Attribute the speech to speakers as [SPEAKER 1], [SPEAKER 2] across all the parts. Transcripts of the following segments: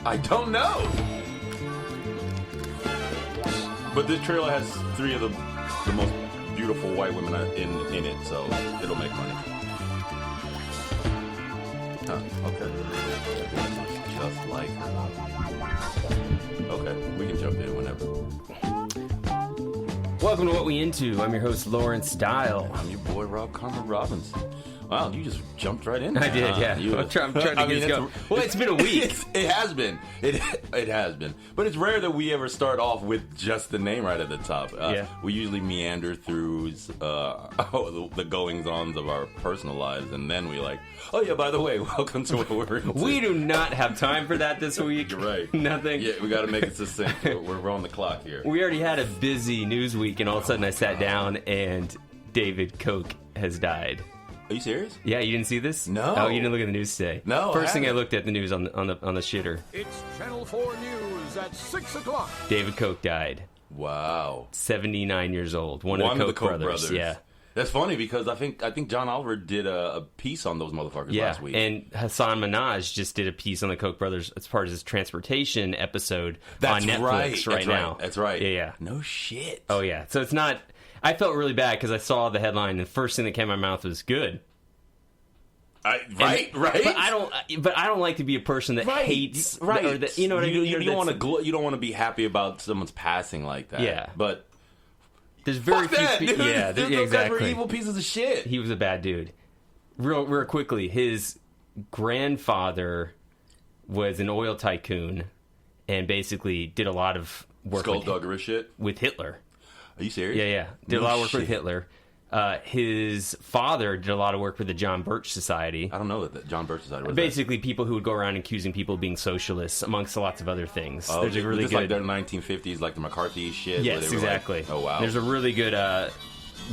[SPEAKER 1] I don't know. But this trailer has 3 of the most beautiful white women in it, so it'll make money. Huh, okay. Just like her. Okay, we can jump in whenever.
[SPEAKER 2] Welcome to What We Into. I'm your host, Lawrence Dial.
[SPEAKER 1] I'm your boy, Rob Connor Robbins. Wow, you just jumped right in there.
[SPEAKER 2] I did, yeah. I'm trying to get this going. Well, it's been a week.
[SPEAKER 1] It has been. It has been. But it's rare that we ever start off with just the name right at the top.
[SPEAKER 2] Yeah.
[SPEAKER 1] We usually meander through the goings-ons of our personal lives, and then we oh yeah, by the way, welcome to What We're Into.
[SPEAKER 2] We do not have time for that this week.
[SPEAKER 1] You're right.
[SPEAKER 2] Nothing.
[SPEAKER 1] Yeah, we got to make it succinct. We're on the clock here.
[SPEAKER 2] We already had a busy news week, and all of a sudden I sat down, and David Koch has died.
[SPEAKER 1] Are you serious?
[SPEAKER 2] Yeah, you didn't see this?
[SPEAKER 1] No.
[SPEAKER 2] Oh, you didn't look at the news today?
[SPEAKER 1] No.
[SPEAKER 2] First thing I looked at the news on the shitter.
[SPEAKER 3] It's Channel 4 News at 6 o'clock.
[SPEAKER 2] David Koch died.
[SPEAKER 1] Wow.
[SPEAKER 2] 79 years old. One of the Koch brothers. Yeah.
[SPEAKER 1] That's funny because I think John Oliver did a piece on those motherfuckers last week.
[SPEAKER 2] And Hassan Minhaj just did a piece on the Koch brothers as part of his transportation episode on Netflix right now.
[SPEAKER 1] That's right.
[SPEAKER 2] Yeah.
[SPEAKER 1] No shit.
[SPEAKER 2] Oh, yeah. So it's not... I felt really bad because I saw the headline, and the first thing that came out of my mouth was good.
[SPEAKER 1] Right.
[SPEAKER 2] But I don't like to be a person that hates.
[SPEAKER 1] Right.
[SPEAKER 2] Or that, you know what I mean?
[SPEAKER 1] You don't want to be happy about someone's passing like that.
[SPEAKER 2] Yeah.
[SPEAKER 1] But
[SPEAKER 2] there's very
[SPEAKER 1] fuck that,
[SPEAKER 2] few
[SPEAKER 1] dude.
[SPEAKER 2] people. Yeah,
[SPEAKER 1] those
[SPEAKER 2] exactly.
[SPEAKER 1] guys were evil pieces of shit.
[SPEAKER 2] He was a bad dude. Real quickly, his grandfather was an oil tycoon and basically did a lot of work
[SPEAKER 1] Skullduggerous shit
[SPEAKER 2] with Hitler.
[SPEAKER 1] Are you serious?
[SPEAKER 2] Yeah. Did a lot of work with Hitler. His father did a lot of work for the John Birch Society.
[SPEAKER 1] I don't know that John Birch Society.
[SPEAKER 2] Basically, people who would go around accusing people of being socialists, amongst lots of other things.
[SPEAKER 1] Oh,
[SPEAKER 2] there's a really good,
[SPEAKER 1] like their 1950s, like the McCarthy shit.
[SPEAKER 2] Yes, exactly.
[SPEAKER 1] Oh wow.
[SPEAKER 2] There's a really good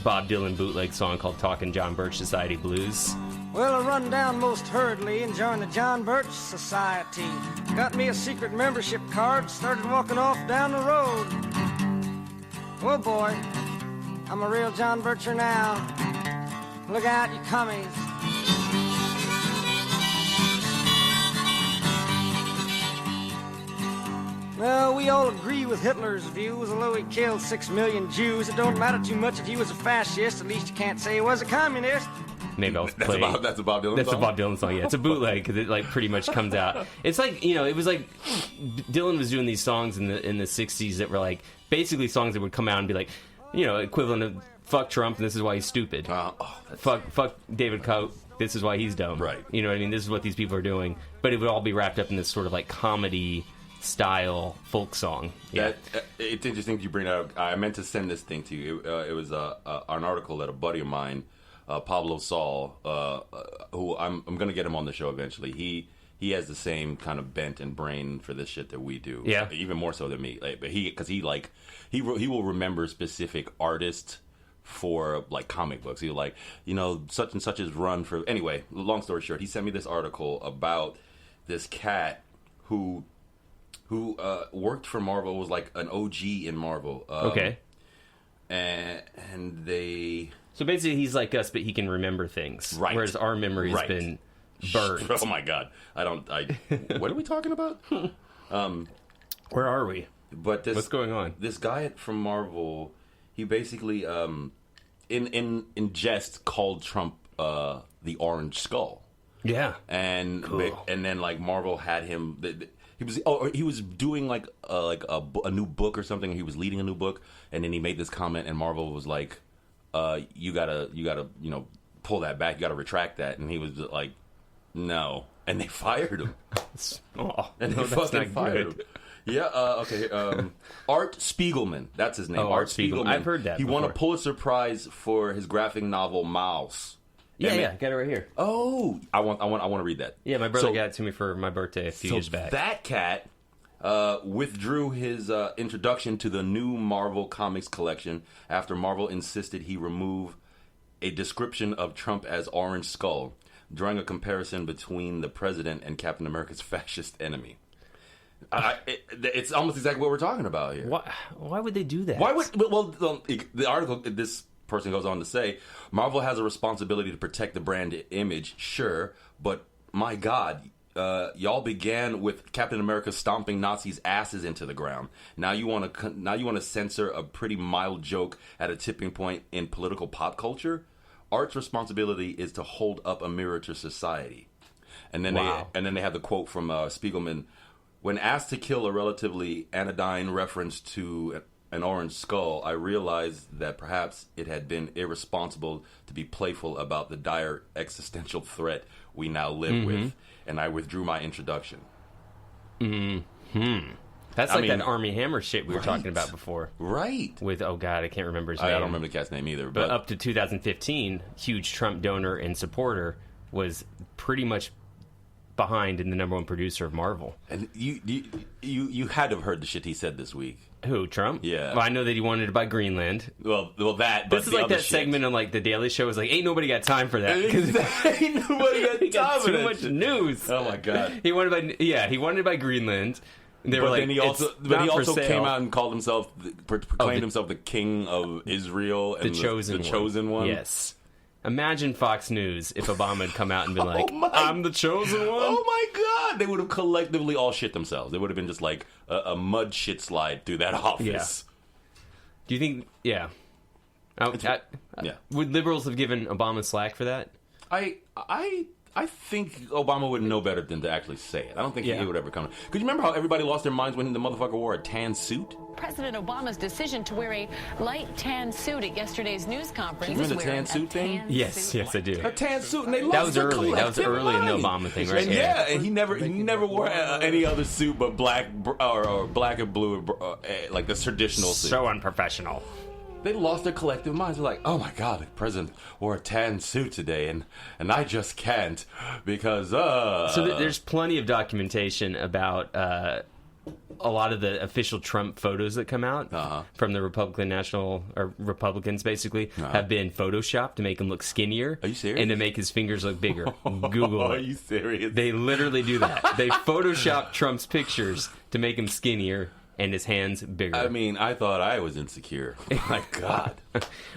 [SPEAKER 2] Bob Dylan bootleg song called "Talkin' John Birch Society Blues."
[SPEAKER 4] Well, I run down most hurriedly and joined the John Birch Society. Got me a secret membership card, started walking off down the road. Oh boy, I'm a real John Bircher now. Look out, you commies. Well, we all agree with Hitler's views. Although he killed 6 million Jews, it don't matter too much if he was a fascist. At least you can't say he was a communist.
[SPEAKER 2] Maybe I'll play.
[SPEAKER 1] That's a Bob Dylan song?
[SPEAKER 2] That's a Bob Dylan song, yeah. It's a bootleg because it pretty much comes out. It's it was like Dylan was doing these songs in the 60s that were basically songs that would come out and be equivalent of fuck Trump and this is why he's stupid. Fuck David Koch, this is why he's dumb.
[SPEAKER 1] Right.
[SPEAKER 2] You know what I mean? This is what these people are doing. But it would all be wrapped up in this sort of comedy style folk song. Yeah.
[SPEAKER 1] It's interesting that you bring that up. I meant to send this thing to you. It was an article that a buddy of mine, Pablo Saul, who I'm going to get him on the show eventually. He has the same kind of bent and brain for this shit that we do.
[SPEAKER 2] Yeah.
[SPEAKER 1] Even more so than me. But he will remember specific artists for comic books. He'll such and such is run for. Anyway, long story short, he sent me this article about this cat who worked for Marvel, was an OG in Marvel.
[SPEAKER 2] Okay.
[SPEAKER 1] And they.
[SPEAKER 2] So basically, he's like us, but he can remember things.
[SPEAKER 1] Right.
[SPEAKER 2] Whereas our memory has been burned.
[SPEAKER 1] Oh my god! What are we talking about?
[SPEAKER 2] Where are we?
[SPEAKER 1] But
[SPEAKER 2] what's going on?
[SPEAKER 1] This guy from Marvel, he basically, in jest, called Trump the Orange Skull.
[SPEAKER 2] Yeah,
[SPEAKER 1] and
[SPEAKER 2] cool.
[SPEAKER 1] And then Marvel had him. He was doing a new book or something. He was leading a new book, and then he made this comment, and Marvel was like, "You gotta pull that back. You gotta retract that." And he was like, "No," and they fired him. And they fucking fired him. Yeah. Okay. Art Spiegelman. That's his name.
[SPEAKER 2] Oh, Art Spiegelman. I've heard that.
[SPEAKER 1] He won a Pulitzer Prize for his graphic novel Mouse.
[SPEAKER 2] Yeah, got it right here.
[SPEAKER 1] Oh, I want to read that.
[SPEAKER 2] Yeah, my brother got it to me for my birthday a few years back.
[SPEAKER 1] That cat withdrew his introduction to the new Marvel Comics collection after Marvel insisted he remove a description of Trump as Orange Skull, drawing a comparison between the president and Captain America's fascist enemy. It's almost exactly what we're talking about here.
[SPEAKER 2] Why would they do that?
[SPEAKER 1] The article, this person goes on to say, Marvel has a responsibility to protect the brand image, sure, but my God, y'all began with Captain America stomping Nazis' asses into the ground. Now you want to censor a pretty mild joke at a tipping point in political pop culture? Art's responsibility is to hold up a mirror to society. And then they have the quote from Spiegelman: when asked to kill a relatively anodyne reference to an orange skull, I realized that perhaps it had been irresponsible to be playful about the dire existential threat we now live with, and I withdrew my introduction.
[SPEAKER 2] That's like that Army Hammer shit we were talking about before.
[SPEAKER 1] Right.
[SPEAKER 2] With, oh God, I can't remember his name.
[SPEAKER 1] I don't remember the cat's name either.
[SPEAKER 2] But up to 2015, huge Trump donor and supporter, was pretty much behind in the #1 producer of Marvel.
[SPEAKER 1] And you had to have heard the shit he said this week.
[SPEAKER 2] Who, Trump?
[SPEAKER 1] Yeah.
[SPEAKER 2] Well, I know that he wanted to buy Greenland.
[SPEAKER 1] Well, that. But
[SPEAKER 2] this is like that segment on like the Daily Show. Is like, ain't nobody got time for that.
[SPEAKER 1] Ain't nobody got time for
[SPEAKER 2] too much news.
[SPEAKER 1] Oh my God.
[SPEAKER 2] He wanted to buy Greenland. They were like,
[SPEAKER 1] then he also came out and called himself, proclaimed himself the king of Israel and the chosen one.
[SPEAKER 2] Yes. Imagine Fox News if Obama had come out and been like, I'm the chosen one.
[SPEAKER 1] Oh my God. They would have collectively all shit themselves. They would have been just like a mud shit slide through that office.
[SPEAKER 2] Yeah. Do you think, yeah.
[SPEAKER 1] Yeah.
[SPEAKER 2] Would liberals have given Obama slack for that?
[SPEAKER 1] I think Obama would know better than to actually say it. I don't think he would ever come. Because you remember how everybody lost their minds when the motherfucker wore a tan suit?
[SPEAKER 5] President Obama's decision to wear a light tan suit at yesterday's news conference.
[SPEAKER 1] You remember the tan suit thing?
[SPEAKER 2] Yes, I do.
[SPEAKER 1] A tan suit, and they lost their collective
[SPEAKER 2] That was early in the
[SPEAKER 1] mind.
[SPEAKER 2] Obama thing, right?
[SPEAKER 1] And he never wore any other suit but black or black and blue, like the traditional suit.
[SPEAKER 2] So unprofessional.
[SPEAKER 1] They lost their collective minds. They're like, oh my God, the president wore a tan suit today, and I just can't because...
[SPEAKER 2] So there's plenty of documentation about a lot of the official Trump photos that come out from the Republicans basically have been photoshopped to make him look skinnier.
[SPEAKER 1] Are you serious?
[SPEAKER 2] And to make his fingers look bigger. Google it.
[SPEAKER 1] Are you serious?
[SPEAKER 2] They literally do that. They Photoshop Trump's pictures to make him skinnier and his hands bigger.
[SPEAKER 1] I mean, I thought I was insecure. My God.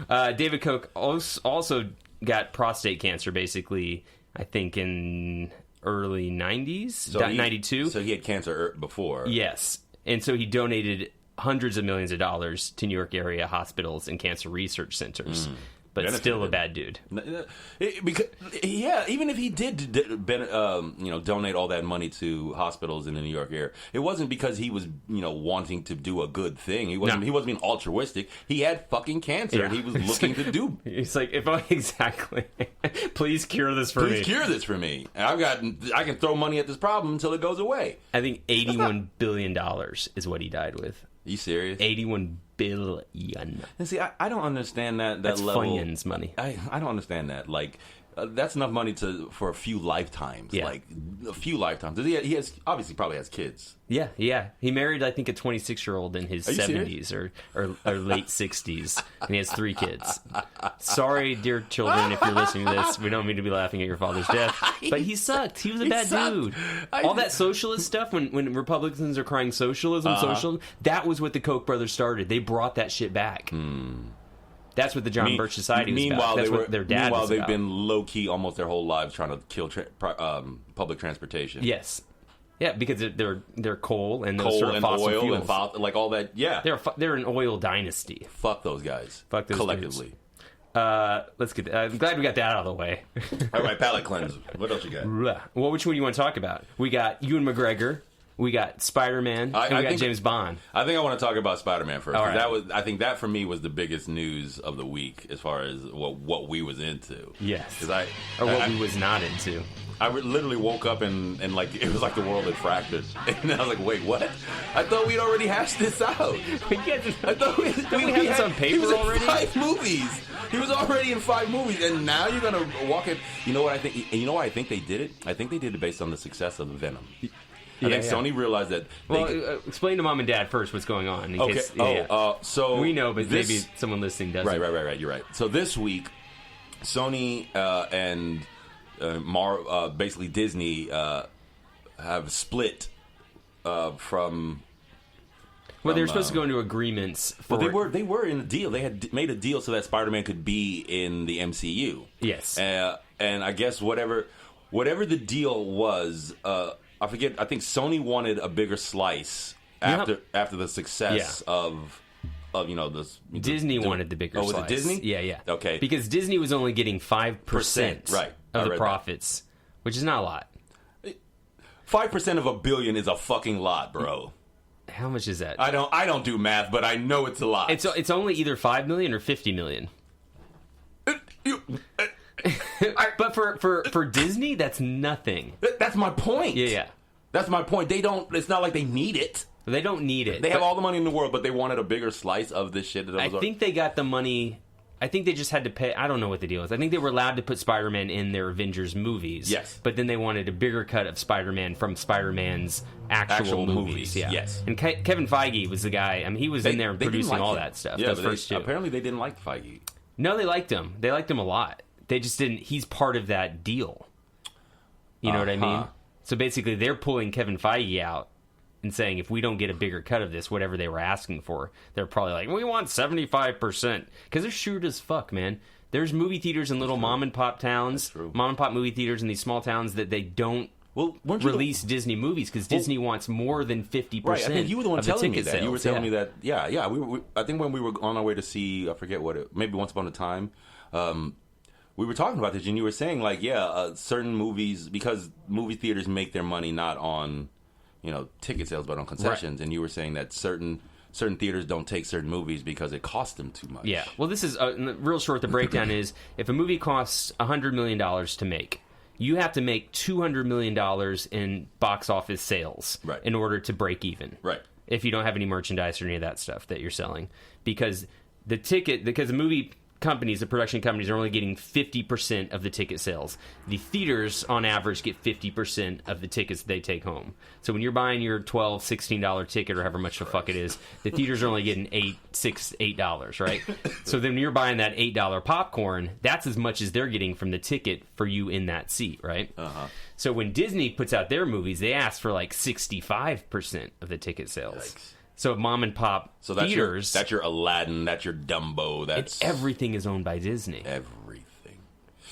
[SPEAKER 2] David Koch also got prostate cancer, basically, I think in early 90s, 92.
[SPEAKER 1] So he had cancer before.
[SPEAKER 2] Yes. And so he donated hundreds of millions of dollars to New York area hospitals and cancer research centers. But still a bad dude.
[SPEAKER 1] Because, even if he did donate all that money to hospitals in the New York area, it wasn't because he was wanting to do a good thing. He wasn't being altruistic. He had fucking cancer and he was looking to do.
[SPEAKER 2] It's like, exactly. Please cure this for me.
[SPEAKER 1] Please cure this for me. And I can throw money at this problem until it goes away.
[SPEAKER 2] I think $81 billion is what he died with.
[SPEAKER 1] Are you serious?
[SPEAKER 2] $81 billion.
[SPEAKER 1] And see, I don't understand that
[SPEAKER 2] That's
[SPEAKER 1] level.
[SPEAKER 2] Funyuns money.
[SPEAKER 1] I don't understand that. Like, that's enough money for a few lifetimes.
[SPEAKER 2] Yeah.
[SPEAKER 1] Like, a few lifetimes. He has obviously probably has kids.
[SPEAKER 2] Yeah. He married, I think, a 26-year-old in his 70s or late 60s, and he has 3 kids. Sorry, dear children, if you're listening to this. We don't mean to be laughing at your father's death, but he sucked. He was a bad dude. All that socialist stuff, when Republicans are crying socialism, that was what the Koch brothers started. They brought that shit back. That's what the John Birch Society was about. That's what their dad was about.
[SPEAKER 1] Meanwhile, they've been low-key almost their whole lives trying to kill public transportation.
[SPEAKER 2] Yes. Yeah, because they're coal and those sort of fossil
[SPEAKER 1] oil
[SPEAKER 2] fuels.
[SPEAKER 1] And like all that. Yeah,
[SPEAKER 2] they're an oil dynasty.
[SPEAKER 1] Fuck those guys.
[SPEAKER 2] Fuck those
[SPEAKER 1] collectively.
[SPEAKER 2] Let's get. I'm glad we got that out of the way.
[SPEAKER 1] All right, palate cleanse. What else you got?
[SPEAKER 2] Well, which one do you want to talk about? We got Ewan McGregor. We got Spider-Man. And we got James Bond.
[SPEAKER 1] I think I want to talk about Spider-Man first.
[SPEAKER 2] All right.
[SPEAKER 1] I think that for me was the biggest news of the week as far as what we was into.
[SPEAKER 2] Yes.
[SPEAKER 1] Or
[SPEAKER 2] what we was not into.
[SPEAKER 1] I literally woke up and like it was like the world had fractured, and I was like, "Wait, what? I thought we'd already hashed this out. I thought we
[SPEAKER 2] had this on paper
[SPEAKER 1] he was
[SPEAKER 2] already.
[SPEAKER 1] In 5 movies. He was already in 5 movies, and now you're gonna walk in. You know what I think? And you know why I think they did it? I think they did it based on the success of Venom. I think Sony realized that.
[SPEAKER 2] Explain to Mom and Dad first what's going on.
[SPEAKER 1] So
[SPEAKER 2] we know, but maybe someone listening doesn't.
[SPEAKER 1] Right. You're right. So this week, Sony and basically Disney have split from.
[SPEAKER 2] Well, they were supposed to go into agreements.
[SPEAKER 1] They were in a deal. They had made a deal so that Spider-Man could be in the MCU.
[SPEAKER 2] Yes.
[SPEAKER 1] And I guess whatever whatever the deal was, I forget. I think Sony wanted a bigger slice after the success of this.
[SPEAKER 2] Disney wanted the bigger slice.
[SPEAKER 1] Was it Disney?
[SPEAKER 2] Yeah.
[SPEAKER 1] Okay.
[SPEAKER 2] Because Disney was only getting 5% of the profits, which is not a lot.
[SPEAKER 1] 5% of $1 billion is a fucking lot, bro.
[SPEAKER 2] How much is that?
[SPEAKER 1] I don't do math, but I know it's a lot.
[SPEAKER 2] It's only either $5 million or $50 million. But for Disney, that's nothing.
[SPEAKER 1] That's my point.
[SPEAKER 2] Yeah.
[SPEAKER 1] That's my point. They don't. It's not like they need it.
[SPEAKER 2] They don't need it.
[SPEAKER 1] They have all the money in the world, but they wanted a bigger slice of this shit.
[SPEAKER 2] I think they got the money. I think they just had to pay. I don't know what the deal is. I think they were allowed to put Spider-Man in their Avengers movies.
[SPEAKER 1] Yes.
[SPEAKER 2] But then they wanted a bigger cut of Spider-Man from Spider-Man's actual movies. Yeah.
[SPEAKER 1] Yes.
[SPEAKER 2] And Kevin Feige was the guy. I mean, he was in there producing all that stuff.
[SPEAKER 1] Yeah,
[SPEAKER 2] those first two.
[SPEAKER 1] Apparently they didn't like Feige.
[SPEAKER 2] No, they liked him. They liked him a lot. They just didn't. He's part of that deal. You know what I mean? So basically, they're pulling Kevin Feige out and saying, if we don't get a bigger cut of this, whatever they were asking for, they're probably like, we want 75%. Because they're shrewd as fuck, man. There's movie theaters in little mom-and-pop towns, mom-and-pop movie theaters in these small towns that they don't release Disney movies because Disney wants more than 50%
[SPEAKER 1] right, I think you were the one telling me that.
[SPEAKER 2] Sales.
[SPEAKER 1] You were telling me that, yeah. We I think when we were on our way to see, I forget maybe Once Upon a Time, we were talking about this, and you were saying, like, certain movies, because movie theaters make their money not on, ticket sales, but on concessions, and you were saying that certain theaters don't take certain movies because it costs them too much.
[SPEAKER 2] Yeah, well, this is, real short, the breakdown is, if a movie costs $100 million to make, you have to make $200 million in box office sales in order to break even.
[SPEAKER 1] Right.
[SPEAKER 2] If you don't have any merchandise or any of that stuff that you're selling. Because the movie companies, the production companies, are only getting 50% of the ticket sales. The theaters, on average, get 50% of the tickets they take home. So when you're buying your $12, $16 ticket, or however much the fuck it is, the theaters are only getting $8, right? So then when you're buying that $8 popcorn, that's as much as they're getting from the ticket for you in that seat, right?
[SPEAKER 1] Uh-huh.
[SPEAKER 2] So when Disney puts out their movies, they ask for like 65% of the ticket sales.
[SPEAKER 1] Yikes.
[SPEAKER 2] So mom and pop theaters.
[SPEAKER 1] That's your Aladdin. That's your Dumbo.
[SPEAKER 2] Everything is owned by Disney.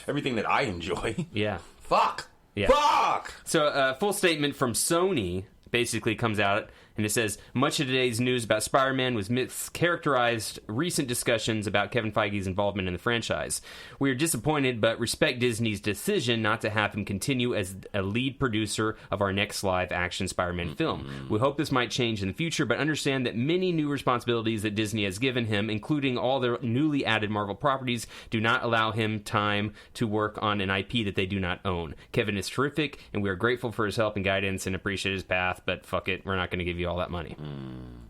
[SPEAKER 1] Everything that I enjoy.
[SPEAKER 2] Yeah.
[SPEAKER 1] Fuck.
[SPEAKER 2] Yeah.
[SPEAKER 1] Fuck.
[SPEAKER 2] So a full statement from Sony basically comes out, and it says, much of today's news about Spider-Man was mischaracterized recent discussions about Kevin Feige's involvement in the franchise. We are disappointed, but respect Disney's decision not to have him continue as a lead producer of our next live-action Spider-Man film. We hope this might change in the future, but understand that many new responsibilities that Disney has given him, including all their newly added Marvel properties, do not allow him time to work on an IP that they do not own. Kevin is terrific, and we are grateful for his help and guidance and appreciate his path, but fuck it, we're not going to give you all that money.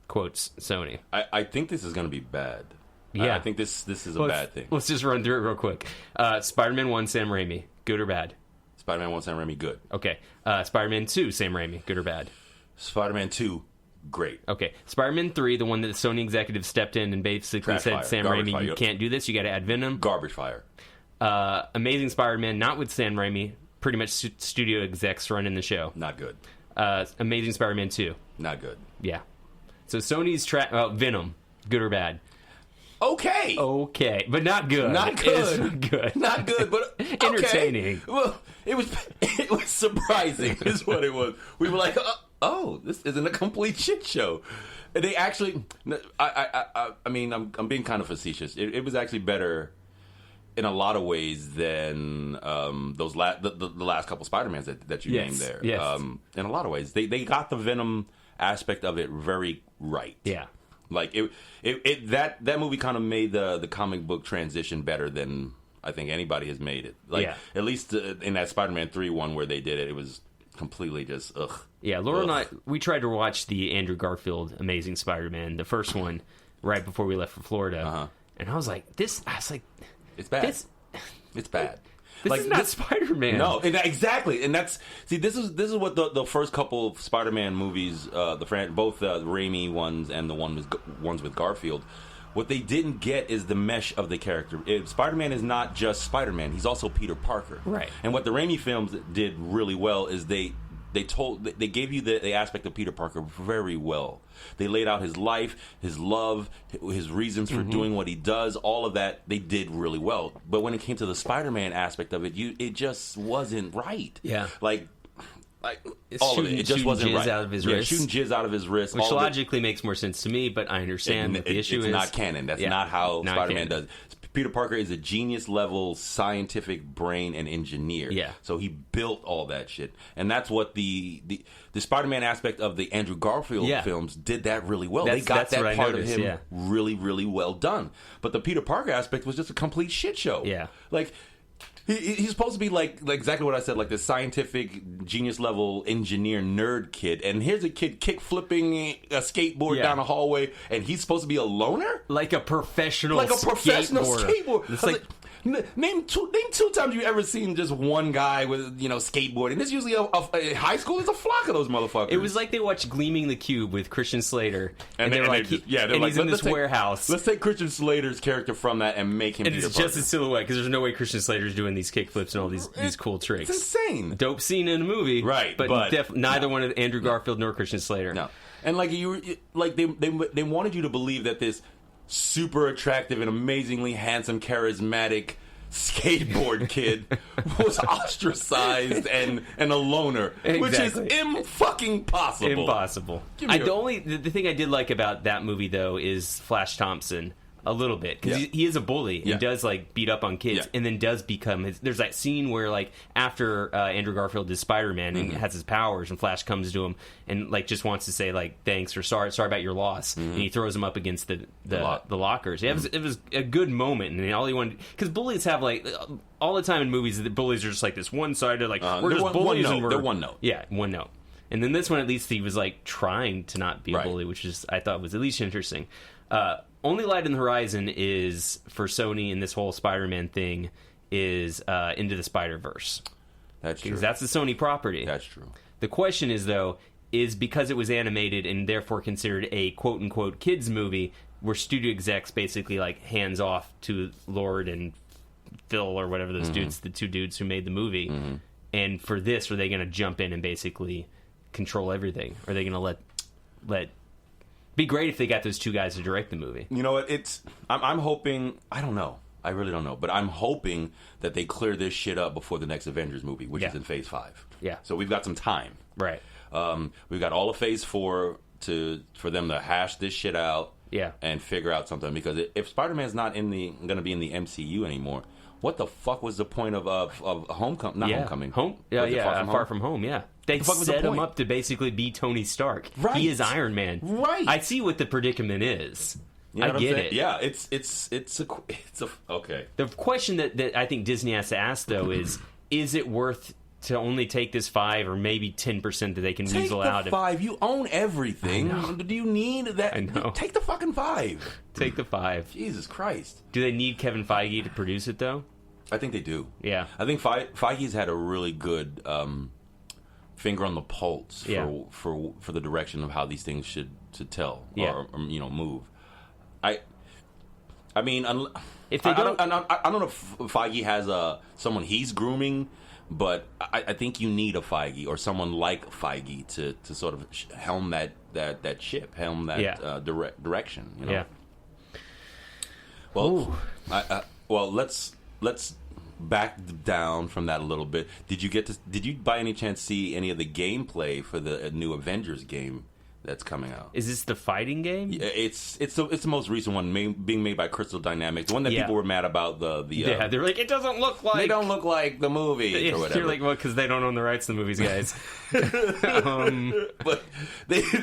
[SPEAKER 2] Quotes Sony.
[SPEAKER 1] I think this is going to be bad.
[SPEAKER 2] Yeah.
[SPEAKER 1] I think this is a bad thing.
[SPEAKER 2] Let's just run through it real quick. Spider-Man 1, Sam Raimi, good or bad?
[SPEAKER 1] Spider-Man 1, Sam Raimi, good.
[SPEAKER 2] Okay. Spider-Man 2, Sam Raimi, good or bad?
[SPEAKER 1] Spider-Man 2, great.
[SPEAKER 2] Okay. Spider-Man 3, the one that the Sony executive stepped in and basically said, Sam Raimi, you can't do this, you got to add Venom.
[SPEAKER 1] Garbage fire.
[SPEAKER 2] Amazing Spider-Man, not with Sam Raimi, pretty much studio execs running the show.
[SPEAKER 1] Not good.
[SPEAKER 2] Amazing Spider-Man 2.
[SPEAKER 1] Not good.
[SPEAKER 2] Yeah. So Sony's Venom, good or bad?
[SPEAKER 1] Okay,
[SPEAKER 2] but not good.
[SPEAKER 1] Not good.
[SPEAKER 2] It's good.
[SPEAKER 1] Not good, but okay.
[SPEAKER 2] Entertaining.
[SPEAKER 1] Well, it was surprising, is what it was. We were like, oh, this isn't a complete shit show. And they actually, I mean, I'm being kind of facetious. It was actually better in a lot of ways than those the last couple Spider-Mans that you named there.
[SPEAKER 2] Yes.
[SPEAKER 1] In a lot of ways, they got the Venom aspect of it very right.
[SPEAKER 2] Yeah.
[SPEAKER 1] Like that movie kind of made the comic book transition better than I think anybody has made it. Like at least in that Spider-Man 3 one where they did it, it was completely just ugh.
[SPEAKER 2] Yeah, Laura and I, we tried to watch the Andrew Garfield Amazing Spider-Man, the first one, right before we left for Florida, and I was like, it's bad.
[SPEAKER 1] It's bad.
[SPEAKER 2] This is not Spider-Man.
[SPEAKER 1] No, exactly, and this is what the first couple of Spider-Man movies, both the Raimi ones and the ones with Garfield, what they didn't get is the mesh of the character. Spider-Man is not just Spider-Man; he's also Peter Parker.
[SPEAKER 2] Right.
[SPEAKER 1] And what the Raimi films did really well is they they gave you the aspect of Peter Parker very well. They laid out his life, his love, his reasons for doing what he does. All of that they did really well. But when it came to the Spider-Man aspect of it, it just wasn't right.
[SPEAKER 2] Yeah.
[SPEAKER 1] Like all of it just wasn't
[SPEAKER 2] jizz
[SPEAKER 1] right.
[SPEAKER 2] out of his wrist.
[SPEAKER 1] Shooting jizz out of his wrist,
[SPEAKER 2] which logically makes more sense to me. But I understand what the issue is.
[SPEAKER 1] It's not canon. That's not how Spider-Man does. Peter Parker is a genius level scientific brain and engineer.
[SPEAKER 2] Yeah.
[SPEAKER 1] So he built all that shit. And that's what the Spider-Man aspect of the Andrew Garfield films did that really well. They got that part of him really, really well done. But the Peter Parker aspect was just a complete shit show.
[SPEAKER 2] Yeah.
[SPEAKER 1] Like, he's supposed to be like exactly what I said, like the scientific genius level engineer nerd kid, and here's a kid kick flipping a skateboard down a hallway, and he's supposed to be a loner,
[SPEAKER 2] like a professional
[SPEAKER 1] skateboarder.
[SPEAKER 2] It's like
[SPEAKER 1] name two times you've ever seen just one guy with skateboarding. There's usually a high school. There's a flock of those motherfuckers.
[SPEAKER 2] It was like they watched Gleaming the Cube with Christian Slater, and they're like, he's in this warehouse.
[SPEAKER 1] Let's take Christian Slater's character from that and make him.
[SPEAKER 2] And it's just a silhouette because there's no way Christian Slater's doing these kickflips and all these cool tricks.
[SPEAKER 1] It's insane.
[SPEAKER 2] Dope scene in a movie,
[SPEAKER 1] right?
[SPEAKER 2] But neither one of Andrew Garfield nor Christian Slater.
[SPEAKER 1] No, and they wanted you to believe that this super attractive and amazingly handsome, charismatic skateboard kid was ostracized and a loner, which is fucking possible.
[SPEAKER 2] Impossible. The thing I did like about that movie though is Flash Thompson. A little bit, because he is a bully and does beat up on kids, and then does become there's that scene where after Andrew Garfield is Spider-Man and has his powers, and Flash comes to him and just wants to say thanks or sorry about your loss, and he throws him up against the lockers. It was a good moment, and all he wanted, because bullies have all the time in movies, the bullies are just this one-sided we're just bullies and
[SPEAKER 1] they're one note.
[SPEAKER 2] Yeah, one note. And then this one, at least he was trying to not be a bully, which is I thought was at least interesting. Only light in the horizon is for Sony and this whole Spider-Man thing is Into the Spider-Verse.
[SPEAKER 1] That's true.
[SPEAKER 2] Because that's the Sony property.
[SPEAKER 1] That's true.
[SPEAKER 2] The question is, though, is because it was animated and therefore considered a quote-unquote kids movie, were studio execs basically hands off to Lord and Phil or whatever those dudes, the two dudes who made the movie. And for this, are they going to jump in and basically control everything? Are they going to let be great if they got those two guys to direct the movie.
[SPEAKER 1] You know what? I'm hoping. I don't know. I really don't know. But I'm hoping that they clear this shit up before the next Avengers movie, which is in Phase 5.
[SPEAKER 2] Yeah.
[SPEAKER 1] So we've got some time.
[SPEAKER 2] Right.
[SPEAKER 1] We've got all of Phase 4 for them to hash this shit out.
[SPEAKER 2] Yeah.
[SPEAKER 1] And figure out something, because if Spider-Man's not going to be in the MCU anymore, what the fuck was the point of Homecoming? Not Homecoming.
[SPEAKER 2] Far From Home. Yeah. They set him up to basically be Tony Stark.
[SPEAKER 1] Right.
[SPEAKER 2] He is Iron Man.
[SPEAKER 1] Right.
[SPEAKER 2] I see what the predicament is.
[SPEAKER 1] You know
[SPEAKER 2] I get it.
[SPEAKER 1] Yeah, it's okay.
[SPEAKER 2] The question that I think Disney has to ask though is it worth to only take this 5 or maybe 10% that they can weasel out?
[SPEAKER 1] Take the 5. You own everything. Do you need that?
[SPEAKER 2] I know.
[SPEAKER 1] Take the fucking 5.
[SPEAKER 2] Take the 5.
[SPEAKER 1] Jesus Christ.
[SPEAKER 2] Do they need Kevin Feige to produce it though?
[SPEAKER 1] I think they do.
[SPEAKER 2] Yeah.
[SPEAKER 1] I think Feige's had a really good finger on the pulse for the direction of how these things should tell or move. I mean,
[SPEAKER 2] if they don't,
[SPEAKER 1] I don't know if Feige has someone he's grooming, but I think you need a Feige or someone like Feige to sort of helm that ship, helm that direction. You know?
[SPEAKER 2] Yeah.
[SPEAKER 1] Well, let's back down from that a little bit. Did you by any chance see any of the gameplay for the new Avengers game that's coming out?
[SPEAKER 2] Is this the fighting game?
[SPEAKER 1] Yeah, it's the most recent one, being made by Crystal Dynamics. The one that people were mad about
[SPEAKER 2] they're like, it doesn't look like,
[SPEAKER 1] they don't look like the movie or whatever.
[SPEAKER 2] You're like, well, because they don't own the rights to the movies, guys.
[SPEAKER 1] But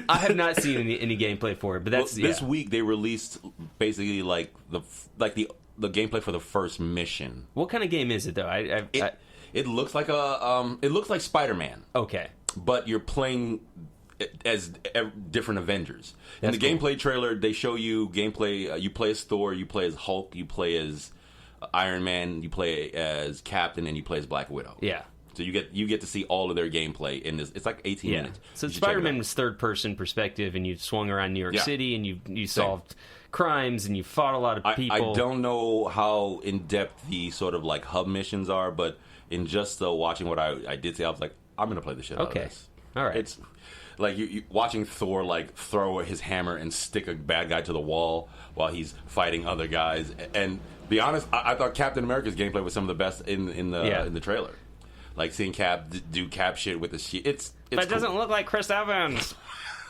[SPEAKER 2] I have not seen any gameplay for it, but that's
[SPEAKER 1] this week they released basically the gameplay for the first mission.
[SPEAKER 2] What kind of game is it though?
[SPEAKER 1] It looks like it looks like Spider-Man.
[SPEAKER 2] Okay,
[SPEAKER 1] but you're playing as different Avengers. In the gameplay trailer, they show you gameplay. You play as Thor, you play as Hulk, you play as Iron Man, you play as Captain, and you play as Black Widow.
[SPEAKER 2] Yeah.
[SPEAKER 1] So you get to see all of their gameplay in this. It's like 18 minutes.
[SPEAKER 2] So Spider-Man was third-person perspective, and you swung around New York City, and you solved crimes, and you fought a lot of people.
[SPEAKER 1] I don't know how in-depth the sort of hub missions are, but in just watching what I did say, I was like, I'm going to play the shit out of this.
[SPEAKER 2] All right.
[SPEAKER 1] It's like you watching Thor like throw his hammer and stick a bad guy to the wall while he's fighting other guys. And be honest, I thought Captain America's gameplay was some of the best in the trailer. Like seeing Cap do Cap shit with the shit. It's
[SPEAKER 2] but it doesn't look like Chris Evans.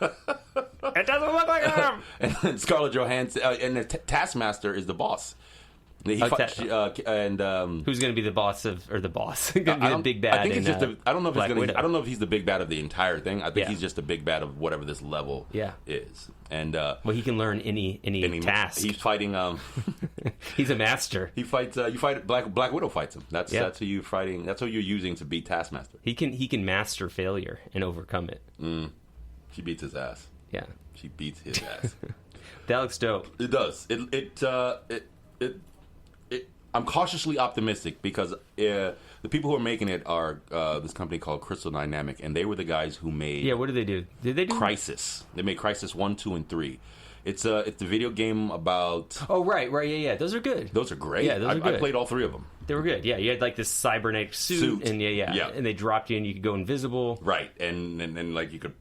[SPEAKER 2] It doesn't look like him.
[SPEAKER 1] And then Scarlett Johansson and the Taskmaster is the boss.
[SPEAKER 2] Who's going to be the boss going to be the big bad?
[SPEAKER 1] I think it's just. I don't know if
[SPEAKER 2] Black Widow.
[SPEAKER 1] I don't know if he's the big bad of the entire thing. I think he's just the big bad of whatever this level is. And
[SPEAKER 2] well, he can learn any task.
[SPEAKER 1] He's fighting.
[SPEAKER 2] He's a master.
[SPEAKER 1] He fights. You fight Black Widow fights him. That's who you fighting. That's who you're using to beat Taskmaster.
[SPEAKER 2] He can master failure and overcome it.
[SPEAKER 1] She beats his ass.
[SPEAKER 2] Yeah,
[SPEAKER 1] she beats his ass.
[SPEAKER 2] That looks dope.
[SPEAKER 1] It does. I'm cautiously optimistic because the people who are making it are this company called Crystal Dynamic, and they were the guys who made.
[SPEAKER 2] Yeah, what did they do? Did they do
[SPEAKER 1] Crisis? They made Crisis 1, 2, and 3. It's the video game about.
[SPEAKER 2] Oh right, yeah. Those are good.
[SPEAKER 1] Those are great.
[SPEAKER 2] Yeah, those are good.
[SPEAKER 1] I played all 3 of them.
[SPEAKER 2] They were good. Yeah, you had like this cybernetic suit. And and they dropped you, and you could go invisible.
[SPEAKER 1] Right, and like you could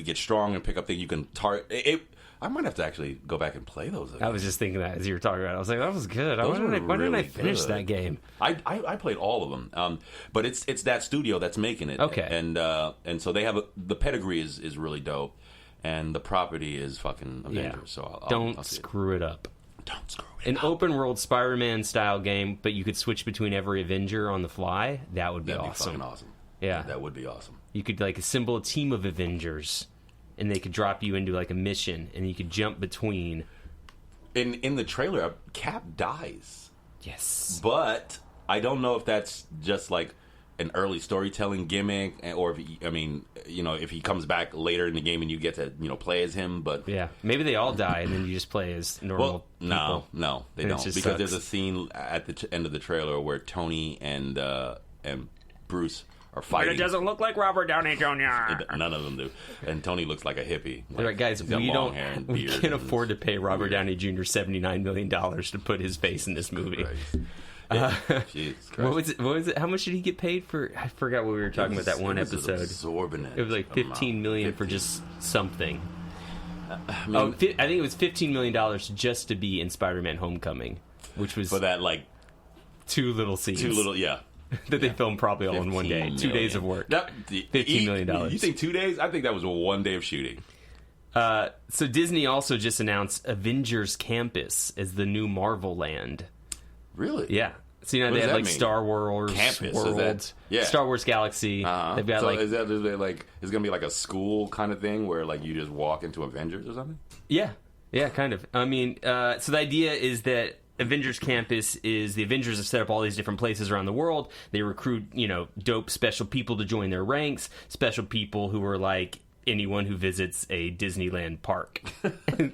[SPEAKER 1] get strong and pick up things. You can target it. I might have to actually go back and play those again.
[SPEAKER 2] I was just thinking that as you were talking about it. I was like, that was good. Why didn't I finish that game?
[SPEAKER 1] I played all of them. But it's that studio that's making it.
[SPEAKER 2] Okay.
[SPEAKER 1] And so they have the pedigree is really dope. And the property is fucking Avengers.
[SPEAKER 2] Yeah.
[SPEAKER 1] So
[SPEAKER 2] Don't screw it up.
[SPEAKER 1] Don't screw it
[SPEAKER 2] An
[SPEAKER 1] up.
[SPEAKER 2] open world Spider-Man style game, but you could switch between every Avenger on the fly. That would be
[SPEAKER 1] That'd
[SPEAKER 2] awesome.
[SPEAKER 1] Be fucking awesome.
[SPEAKER 2] Yeah.
[SPEAKER 1] That would be awesome.
[SPEAKER 2] You could like assemble a team of Avengers, and they could drop you into like a mission, and you could jump between.
[SPEAKER 1] In the trailer, Cap dies.
[SPEAKER 2] Yes.
[SPEAKER 1] But I don't know if that's just like an early storytelling gimmick, or if if he comes back later in the game and you get to play as him. But
[SPEAKER 2] yeah, maybe they all die and then you just play as normal people.
[SPEAKER 1] No, they don't, because
[SPEAKER 2] sucks.
[SPEAKER 1] there's a scene at the end of the trailer where Tony and Bruce are fighting.
[SPEAKER 2] But it doesn't look like Robert Downey Jr.
[SPEAKER 1] None of them do. And Tony looks like a hippie.
[SPEAKER 2] They're like, guys, we can't afford to pay Robert Downey Jr. $79 million to put his face in this movie.
[SPEAKER 1] Jesus Christ.
[SPEAKER 2] What was it? How much did he get paid for? I forgot what we were talking about that one episode.
[SPEAKER 1] Exorbitant.
[SPEAKER 2] It was like $15 million for just something. I think it was $15 million just to be in Spider-Man: Homecoming, which was
[SPEAKER 1] for that like
[SPEAKER 2] 2 little scenes. That they filmed probably all in one day. 2 days of work. $15 million.
[SPEAKER 1] You think 2 days? I think that was 1 day of shooting.
[SPEAKER 2] So Disney also just announced Avengers Campus as the new Marvel land.
[SPEAKER 1] Really?
[SPEAKER 2] Yeah. So they have like mean? Star Wars
[SPEAKER 1] Campus,
[SPEAKER 2] World, Star Wars Galaxy. They've got
[SPEAKER 1] is it's gonna be like a school kind of thing where like you just walk into Avengers or something?
[SPEAKER 2] Yeah, kind of. I mean, so the idea is that Avengers Campus is the Avengers have set up all these different places around the world. They recruit, dope special people to join their ranks, special people who are like anyone who visits a Disneyland park.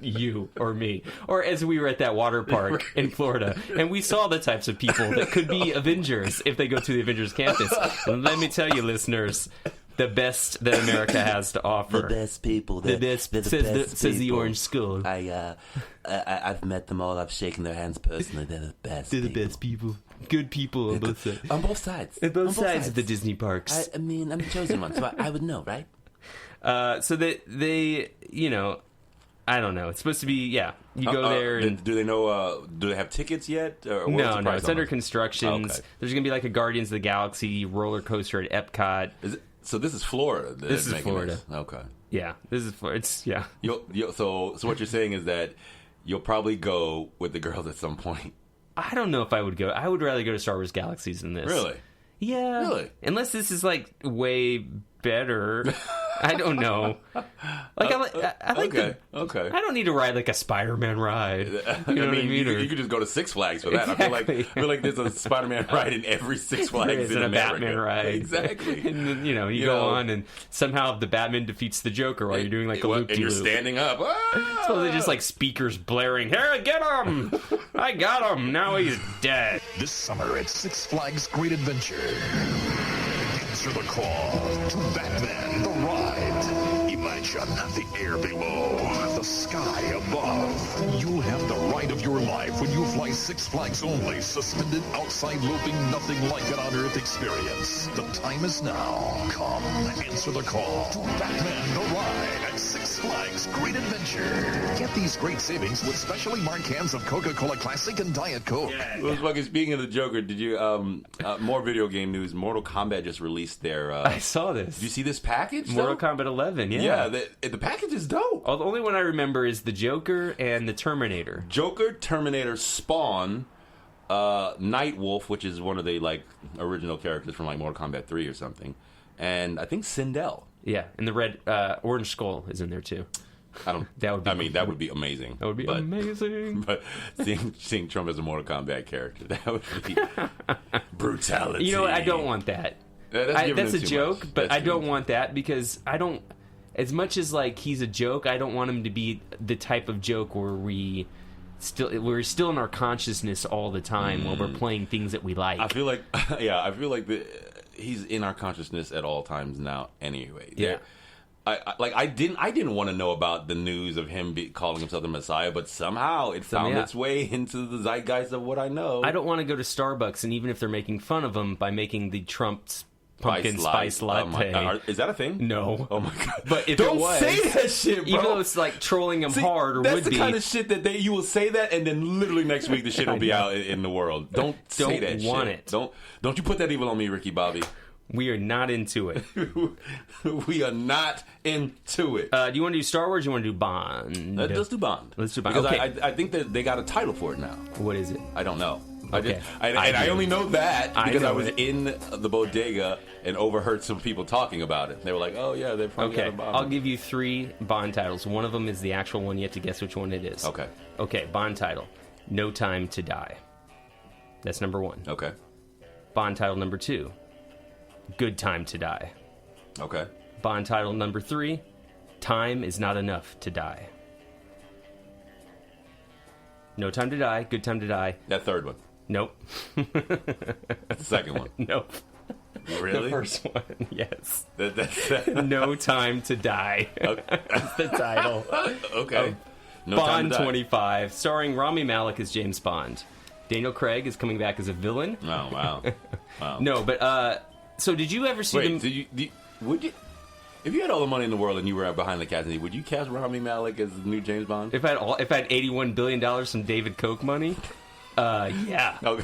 [SPEAKER 2] You or me. Or as we were at that water park in Florida, and we saw the types of people that could be Avengers if they go to the Avengers Campus. And let me tell you, listeners, the best that America has to offer.
[SPEAKER 6] The best people.
[SPEAKER 2] Says the Orange Skull.
[SPEAKER 6] I've met them all. I've shaken their hands personally. They're the best.
[SPEAKER 2] They're the best people. Good people on both sides.
[SPEAKER 6] On both sides.
[SPEAKER 2] On both sides of the Disney parks.
[SPEAKER 6] I mean, I'm the chosen one, so I would know, right?
[SPEAKER 2] So they I don't know. It's supposed to be, you go there. And
[SPEAKER 1] do they know, do they have tickets yet? Or
[SPEAKER 2] no, it's under construction.
[SPEAKER 1] Oh, okay.
[SPEAKER 2] There's going to be like a Guardians of the Galaxy roller coaster at Epcot.
[SPEAKER 1] So this is Florida.
[SPEAKER 2] This is Florida.
[SPEAKER 1] Okay.
[SPEAKER 2] Yeah, this is Florida.
[SPEAKER 1] So what you're saying is that you'll probably go with the girls at some point.
[SPEAKER 2] I don't know if I would go. I would rather go to Star Wars Galaxies than this.
[SPEAKER 1] Really?
[SPEAKER 2] Yeah.
[SPEAKER 1] Really?
[SPEAKER 2] Unless this is like way better. I don't know. Like I like
[SPEAKER 1] okay.
[SPEAKER 2] I don't need to ride like a Spider-Man ride. You know what I mean?
[SPEAKER 1] You could just go to Six Flags for that.
[SPEAKER 2] Exactly.
[SPEAKER 1] I feel like there's a Spider-Man ride in every Six Flags in
[SPEAKER 2] a
[SPEAKER 1] America.
[SPEAKER 2] Batman ride.
[SPEAKER 1] Exactly.
[SPEAKER 2] And then, you go on and somehow the Batman defeats the Joker while you're doing like a loop-de-loop.
[SPEAKER 1] And you're standing up. Ah!
[SPEAKER 2] So they're just like speakers blaring, "Here, get him! I got him! Now he's dead."
[SPEAKER 3] This summer at Six Flags Great Adventure. Answer the call to Batman the Ride. Imagine dimension, the air below, the sky above. You'll have the ride of your life when you fly Six Flags only, suspended outside looping, nothing like an on-Earth experience. The time is now. Come, answer the call to Batman the Ride at Six Flags Great Adventure. Get these great savings with specially marked cans of Coca-Cola Classic and Diet Coke.
[SPEAKER 1] Well, fucking speaking of the Joker, did you more video game news? Mortal Kombat just released their.
[SPEAKER 2] I saw this.
[SPEAKER 1] Did you see this package?
[SPEAKER 2] Mortal Kombat 11. Yeah.
[SPEAKER 1] Yeah, the package is dope.
[SPEAKER 2] Oh, the only one I remember is the Joker and the Terminator.
[SPEAKER 1] Joker, Terminator, Spawn, Nightwolf, which is one of the like original characters from like Mortal Kombat 3 or something, and I think Sindel.
[SPEAKER 2] Yeah, and the red Orange Skull is in there too.
[SPEAKER 1] I don't.
[SPEAKER 2] That would be.
[SPEAKER 1] I mean, that would be amazing.
[SPEAKER 2] That would be amazing.
[SPEAKER 1] But seeing Trump as a Mortal Kombat character, that would be brutality.
[SPEAKER 2] You know what? I don't want that. That's a joke, but I don't want that because I don't. As much as like he's a joke, I don't want him to be the type of joke where we're still in our consciousness all the time while we're playing things that we like.
[SPEAKER 1] I feel like, he's in our consciousness at all times now. Anyway,
[SPEAKER 2] yeah.
[SPEAKER 1] I didn't want to know about the news of him calling himself the Messiah, but somehow it found its way into the zeitgeist of what I know.
[SPEAKER 2] I don't want to go to Starbucks, and even if they're making fun of him by making the Trump's pumpkin spice latte.
[SPEAKER 1] Is that a thing?
[SPEAKER 2] No.
[SPEAKER 1] Oh my god.
[SPEAKER 2] But if
[SPEAKER 1] don't
[SPEAKER 2] it was,
[SPEAKER 1] say that shit, bro.
[SPEAKER 2] Even though it's like trolling him hard or
[SPEAKER 1] that's
[SPEAKER 2] would
[SPEAKER 1] the
[SPEAKER 2] be.
[SPEAKER 1] kind of shit that you will say that, and then literally next week the shit will be out in the world. Don't say that shit.
[SPEAKER 2] Want it.
[SPEAKER 1] Don't you put that evil on me, Ricky Bobby.
[SPEAKER 2] We are not into it.
[SPEAKER 1] We are not into it.
[SPEAKER 2] Do you want to do Star Wars or do you want to do Bond?
[SPEAKER 1] Let's do Bond.
[SPEAKER 2] Let's do Bond.
[SPEAKER 1] Because
[SPEAKER 2] okay.
[SPEAKER 1] I think that they got a title for it now.
[SPEAKER 2] What is it?
[SPEAKER 1] I don't know.
[SPEAKER 2] Okay.
[SPEAKER 1] I only know that because I was
[SPEAKER 2] it.
[SPEAKER 1] in the bodega and overheard some people talking about it. They were like, "Oh yeah, they probably got a Bond."
[SPEAKER 2] I'll give you 3 Bond titles. One of them is the actual one. You have to guess which one it is. Okay. Bond title: No Time to Die. That's number 1.
[SPEAKER 1] Okay.
[SPEAKER 2] Bond title number 2: Good Time to Die.
[SPEAKER 1] Okay.
[SPEAKER 2] Bond title number 3: Time is Not Enough to Die. No Time to Die, Good Time to Die.
[SPEAKER 1] That third one.
[SPEAKER 2] Nope.
[SPEAKER 1] The second one.
[SPEAKER 2] Nope.
[SPEAKER 1] Really?
[SPEAKER 2] The first one, yes.
[SPEAKER 1] That's
[SPEAKER 2] No Time to Die.
[SPEAKER 1] Okay.
[SPEAKER 2] That's the title.
[SPEAKER 1] Okay. No
[SPEAKER 2] Bond
[SPEAKER 1] Time to Die.
[SPEAKER 2] 25, starring Rami Malek as James Bond. Daniel Craig is coming back as a villain.
[SPEAKER 1] Oh, wow. Wow.
[SPEAKER 2] No, but, so did you ever see them...
[SPEAKER 1] Would you... If you had all the money in the world and you were behind the casting, would you cast Rami Malek as the new James Bond?
[SPEAKER 2] If I had $81 billion from David Koch money... yeah.
[SPEAKER 1] Okay.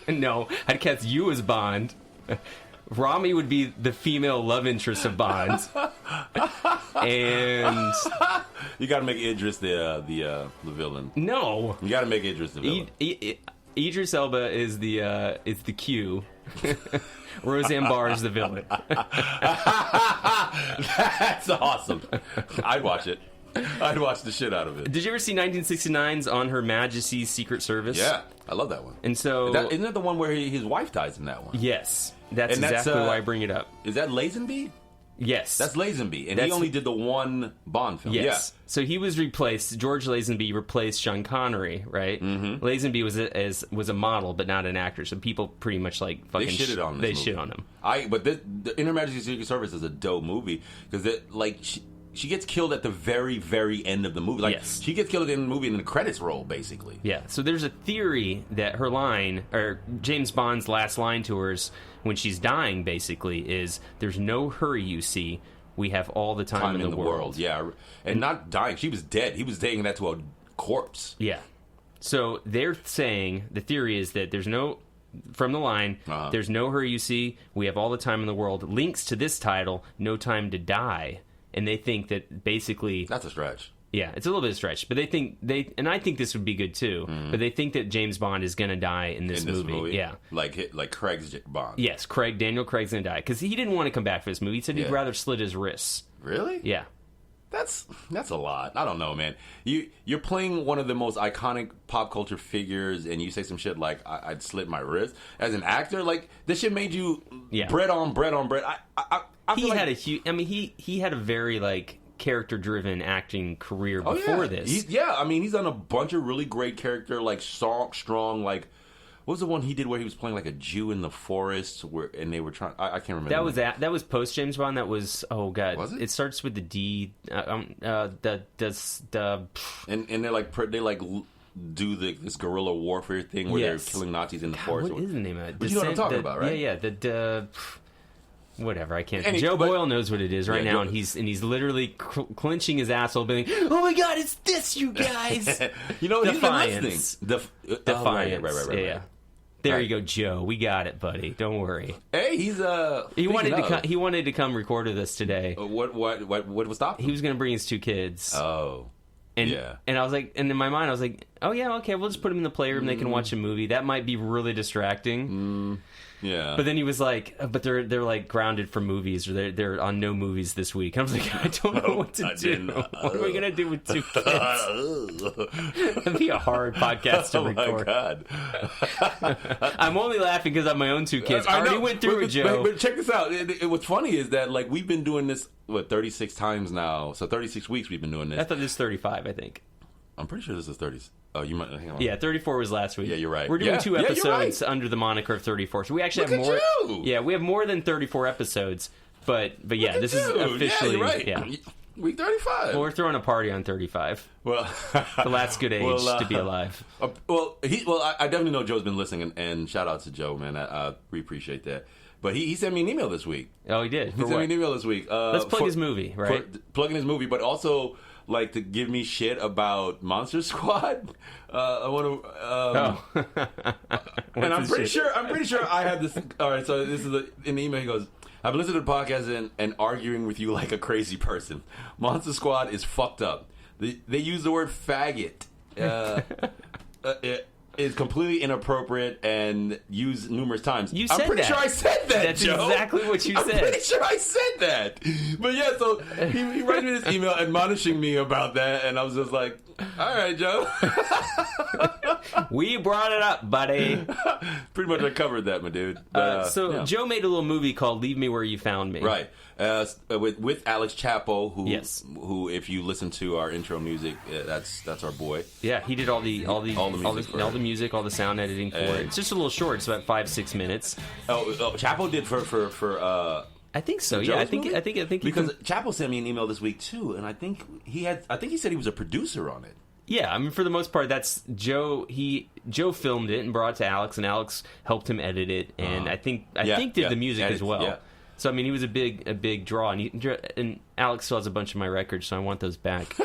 [SPEAKER 2] No, I'd cast you as Bond. Rami would be the female love interest of Bond. And
[SPEAKER 1] you got to make Idris the villain.
[SPEAKER 2] No,
[SPEAKER 1] you got to make Idris the villain.
[SPEAKER 2] Idris Elba is the Q. Roseanne Barr is the villain.
[SPEAKER 1] That's awesome. I'd watch it. I'd watch the shit out of it.
[SPEAKER 2] Did you ever see 1969's On Her Majesty's Secret Service?
[SPEAKER 1] Yeah, I love that one.
[SPEAKER 2] And so...
[SPEAKER 1] Isn't that the one where his wife dies in that one?
[SPEAKER 2] Yes. That's exactly why I bring it up.
[SPEAKER 1] Is that Lazenby?
[SPEAKER 2] Yes.
[SPEAKER 1] That's Lazenby. And he only did the one Bond film.
[SPEAKER 2] Yes.
[SPEAKER 1] Yeah.
[SPEAKER 2] So he was replaced. George Lazenby replaced Sean Connery, right? Mm-hmm. Lazenby was a model, but not an actor. So people pretty much like fucking...
[SPEAKER 1] They shitted on this movie.
[SPEAKER 2] shit on him.
[SPEAKER 1] But the Inner Majesty's Secret Service is a dope movie because she gets killed at the very, very end of the movie.
[SPEAKER 2] Yes.
[SPEAKER 1] She gets killed at the end of the movie and the credits roll, basically.
[SPEAKER 2] Yeah. So there's a theory that her line, or James Bond's last line to her is, when she's dying, basically, is, "There's no hurry, you see. We have all the time in the world."
[SPEAKER 1] Yeah. And not dying. She was dead. He was taking that to a corpse.
[SPEAKER 2] Yeah. So they're saying, the theory is that there's no... From the line, "There's no hurry, you see. We have all the time in the world," links to this title, "No Time to Die." And they think that basically...
[SPEAKER 1] That's a stretch.
[SPEAKER 2] Yeah, it's a little bit of a stretch. But and I think this would be good too, but they think that James Bond is going to die in this movie. Yeah.
[SPEAKER 1] Like Craig's Bond.
[SPEAKER 2] Yes, Daniel Craig's going to die. Because he didn't want to come back for this movie. He said he'd rather slit his wrists.
[SPEAKER 1] Really?
[SPEAKER 2] Yeah.
[SPEAKER 1] That's a lot. I don't know, man. You're playing one of the most iconic pop culture figures, and you say some shit like, "I'd slit my wrist." As an actor, like, this shit made you bread on bread on bread.
[SPEAKER 2] He had a huge... I mean, he had a very, like, character-driven acting career before this.
[SPEAKER 1] He's done a bunch of really great character, like, strong, like, What was the one he did where he was playing like a Jew in the forest, and they were trying? I can't remember.
[SPEAKER 2] That was post James Bond. That was god.
[SPEAKER 1] Was it?
[SPEAKER 2] It starts with the D. And
[SPEAKER 1] they're like do this guerrilla warfare thing where they're killing Nazis in the forest.
[SPEAKER 2] What is the name of it?
[SPEAKER 1] But you know what I'm talking about, right?
[SPEAKER 2] Yeah. Whatever, I can't. Joe Boyle knows what it is right now, and he's literally clenching his asshole, being, "Oh my god, it's this, you guys!"
[SPEAKER 1] You know,
[SPEAKER 2] Defiance. Defiance.
[SPEAKER 1] Right.
[SPEAKER 2] Yeah. There you go, Joe. We got it, buddy. Don't worry.
[SPEAKER 1] Hey, he's
[SPEAKER 2] he wanted to come record with us today.
[SPEAKER 1] What was stopping?
[SPEAKER 2] He was going to bring his 2 kids.
[SPEAKER 1] Oh.
[SPEAKER 2] And I was like, and in my mind, I was like, oh yeah, okay, we'll just put them in the playroom. They can watch a movie. That might be really distracting.
[SPEAKER 1] Yeah.
[SPEAKER 2] But then he was like, but they're like grounded for movies, or they're on no movies this week. And I was like, I don't know what to do. What are we gonna do with 2 kids? That'd be a hard podcast to record.
[SPEAKER 1] Oh my god.
[SPEAKER 2] I'm only laughing because I have my own 2 kids. I already went through it, Joe.
[SPEAKER 1] But check this out. What's funny is that like we've been doing this 36 times now. So 36 weeks we've been doing this.
[SPEAKER 2] I thought this was 35. I think.
[SPEAKER 1] I'm pretty sure this is 30. Oh, you might hang on.
[SPEAKER 2] Yeah, 34 was last week.
[SPEAKER 1] Yeah, you're right.
[SPEAKER 2] We're doing 2 episodes
[SPEAKER 1] right.
[SPEAKER 2] under the moniker of 34. So we actually
[SPEAKER 1] Look
[SPEAKER 2] have more.
[SPEAKER 1] At you.
[SPEAKER 2] Yeah, we have more than 34 episodes. But yeah, this is officially.
[SPEAKER 1] Yeah, you're right.
[SPEAKER 2] Yeah.
[SPEAKER 1] Week 35.
[SPEAKER 2] Well, we're throwing a party on 35.
[SPEAKER 1] Well,
[SPEAKER 2] the last good age to be alive.
[SPEAKER 1] I definitely know Joe's been listening, and shout out to Joe, man. We appreciate that. But he sent me an email this week.
[SPEAKER 2] Oh, he did?
[SPEAKER 1] He sent me an email this week.
[SPEAKER 2] Let's plug his movie, right?
[SPEAKER 1] Plugging his movie, but also like to give me shit about Monster Squad. I want to. And I'm pretty sure I have this. All right, so this is in the email. He goes, "I've listened to the podcast and arguing with you like a crazy person. Monster Squad is fucked up. They use the word faggot. It is completely inappropriate and used numerous times." I'm pretty sure I said that,
[SPEAKER 2] That's
[SPEAKER 1] Joe.
[SPEAKER 2] Exactly what you said.
[SPEAKER 1] I'm pretty sure I said that. But yeah, so he writes me this email admonishing me about that, and I was just like, all right, Joe.
[SPEAKER 2] We brought it up, buddy.
[SPEAKER 1] Pretty much I covered that, my dude.
[SPEAKER 2] Joe made a little movie called Leave Me Where You Found Me.
[SPEAKER 1] Right. With Alex Chapo, who, if you listen to our intro music, that's our boy.
[SPEAKER 2] Yeah, he did all the music, all the sound editing for it. It's just a little short. It's about 5-6 minutes.
[SPEAKER 1] Chapo did for
[SPEAKER 2] I think so. Yeah, I think
[SPEAKER 1] because Chapo sent me an email this week too, and I think he said he was a producer on it.
[SPEAKER 2] Yeah, I mean, for the most part, that's Joe. Joe filmed it and brought it to Alex, and Alex helped him edit it, and I think did the music as well. Yeah. So I mean, he was a big draw, and Alex still has a bunch of my records, so I want those back.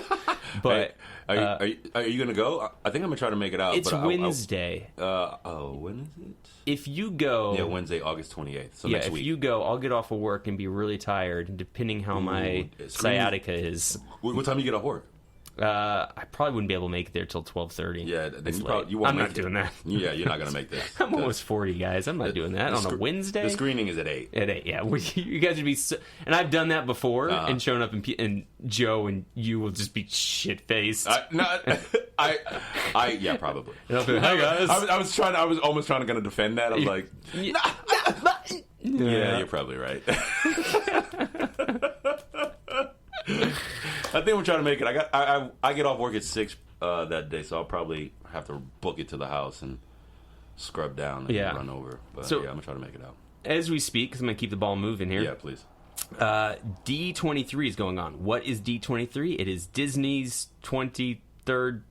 [SPEAKER 2] But
[SPEAKER 1] are you gonna go? I think I'm gonna try to make it out.
[SPEAKER 2] It's Wednesday.
[SPEAKER 1] When is it?
[SPEAKER 2] If you go,
[SPEAKER 1] Wednesday, August 28th. So
[SPEAKER 2] yeah,
[SPEAKER 1] next week.
[SPEAKER 2] If you go, I'll get off of work and be really tired, depending how my sciatica is.
[SPEAKER 1] What time do you get off work?
[SPEAKER 2] I probably wouldn't be able to make it there till 12:30.
[SPEAKER 1] Yeah, then you won't.
[SPEAKER 2] I'm not doing that.
[SPEAKER 1] Yeah, you're not gonna make this.
[SPEAKER 2] I'm almost 40, guys. I'm not doing that on a Wednesday.
[SPEAKER 1] The screening is at 8.
[SPEAKER 2] At 8, yeah. You guys would be, and I've done that before, and shown up, and Joe and you will just be shit faced.
[SPEAKER 1] Yeah, probably.
[SPEAKER 2] Hi guys.
[SPEAKER 1] I was almost trying to defend that. I was like, yeah, you're probably right. I think we're trying to make it. I get off work at 6 that day, so I'll probably have to book it to the house and scrub down and run over. But I'm gonna try to make it out
[SPEAKER 2] as we speak, because I'm gonna keep the ball moving here.
[SPEAKER 1] Yeah, please.
[SPEAKER 2] D23 is going on. What is D23? It is Disney's 23rd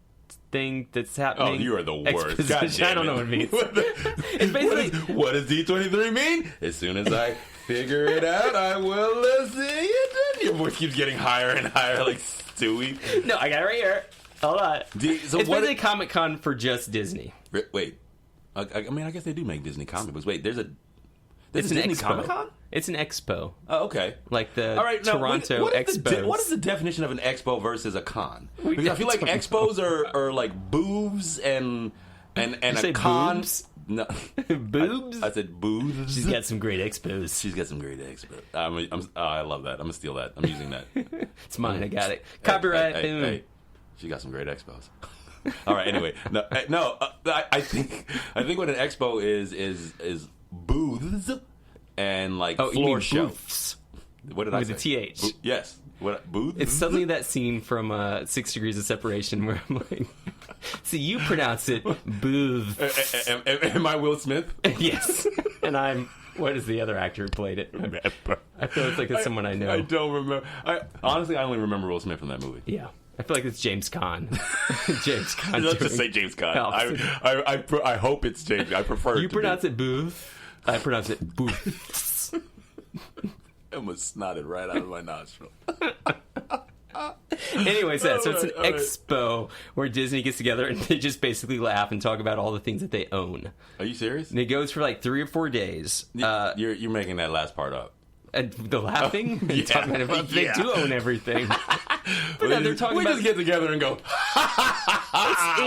[SPEAKER 2] thing that's happening.
[SPEAKER 1] Oh, you are the worst. God damn
[SPEAKER 2] I don't know what it means.
[SPEAKER 1] It's basically what does D23 mean? As soon as I figure it out, I will see it. Your voice keeps getting higher and higher, like Stewie.
[SPEAKER 2] No, I got it right here. Hold on. It's basically Comic-Con for just Disney.
[SPEAKER 1] Wait. I mean, I guess they do make Disney comic books. Wait, there's a
[SPEAKER 2] It's an
[SPEAKER 1] Disney
[SPEAKER 2] expo.
[SPEAKER 1] Comic-Con?
[SPEAKER 2] It's an expo.
[SPEAKER 1] Oh, okay.
[SPEAKER 2] Like the
[SPEAKER 1] Now,
[SPEAKER 2] Toronto Expos.
[SPEAKER 1] What is the definition of an expo versus a con? Because I feel like expos are like booths and a con.
[SPEAKER 2] Boobs?
[SPEAKER 1] No.
[SPEAKER 2] Boobs?
[SPEAKER 1] I said booths.
[SPEAKER 2] She's got some great expos.
[SPEAKER 1] She's got some great expos. I love that. I'm going to steal that. I'm using that.
[SPEAKER 2] It's mine. I got it. Copyright.
[SPEAKER 1] Hey. She got some great expos. All right. Anyway, I think what an expo is booths and like floor show.
[SPEAKER 2] Booths.
[SPEAKER 1] What did I say?
[SPEAKER 2] With a TH.
[SPEAKER 1] Yes. What booths?
[SPEAKER 2] It's suddenly that scene from 6 Degrees of Separation where I'm like, See, you pronounce it booth.
[SPEAKER 1] Am I Will Smith?
[SPEAKER 2] Yes. And I'm... What is the other actor who played it? I feel like it's someone I know.
[SPEAKER 1] I don't remember. Honestly, I only remember Will Smith from that movie.
[SPEAKER 2] Yeah. I feel like it's James Caan. James Caan.
[SPEAKER 1] Let's just say James Caan. I hope it's James. I prefer it.
[SPEAKER 2] You pronounce it booth. I pronounce it booth.
[SPEAKER 1] It almost snotted right out of my nostril.
[SPEAKER 2] Anyway, so it's an expo where Disney gets together and they just basically laugh and talk about all the things that they own.
[SPEAKER 1] Are you serious?
[SPEAKER 2] And it goes for like 3 or 4 days.
[SPEAKER 1] You're making that last part up.
[SPEAKER 2] And the laughing?
[SPEAKER 1] Yeah.
[SPEAKER 2] Talking about they do own everything. But no, they're talking
[SPEAKER 1] we
[SPEAKER 2] about...
[SPEAKER 1] just get together and go,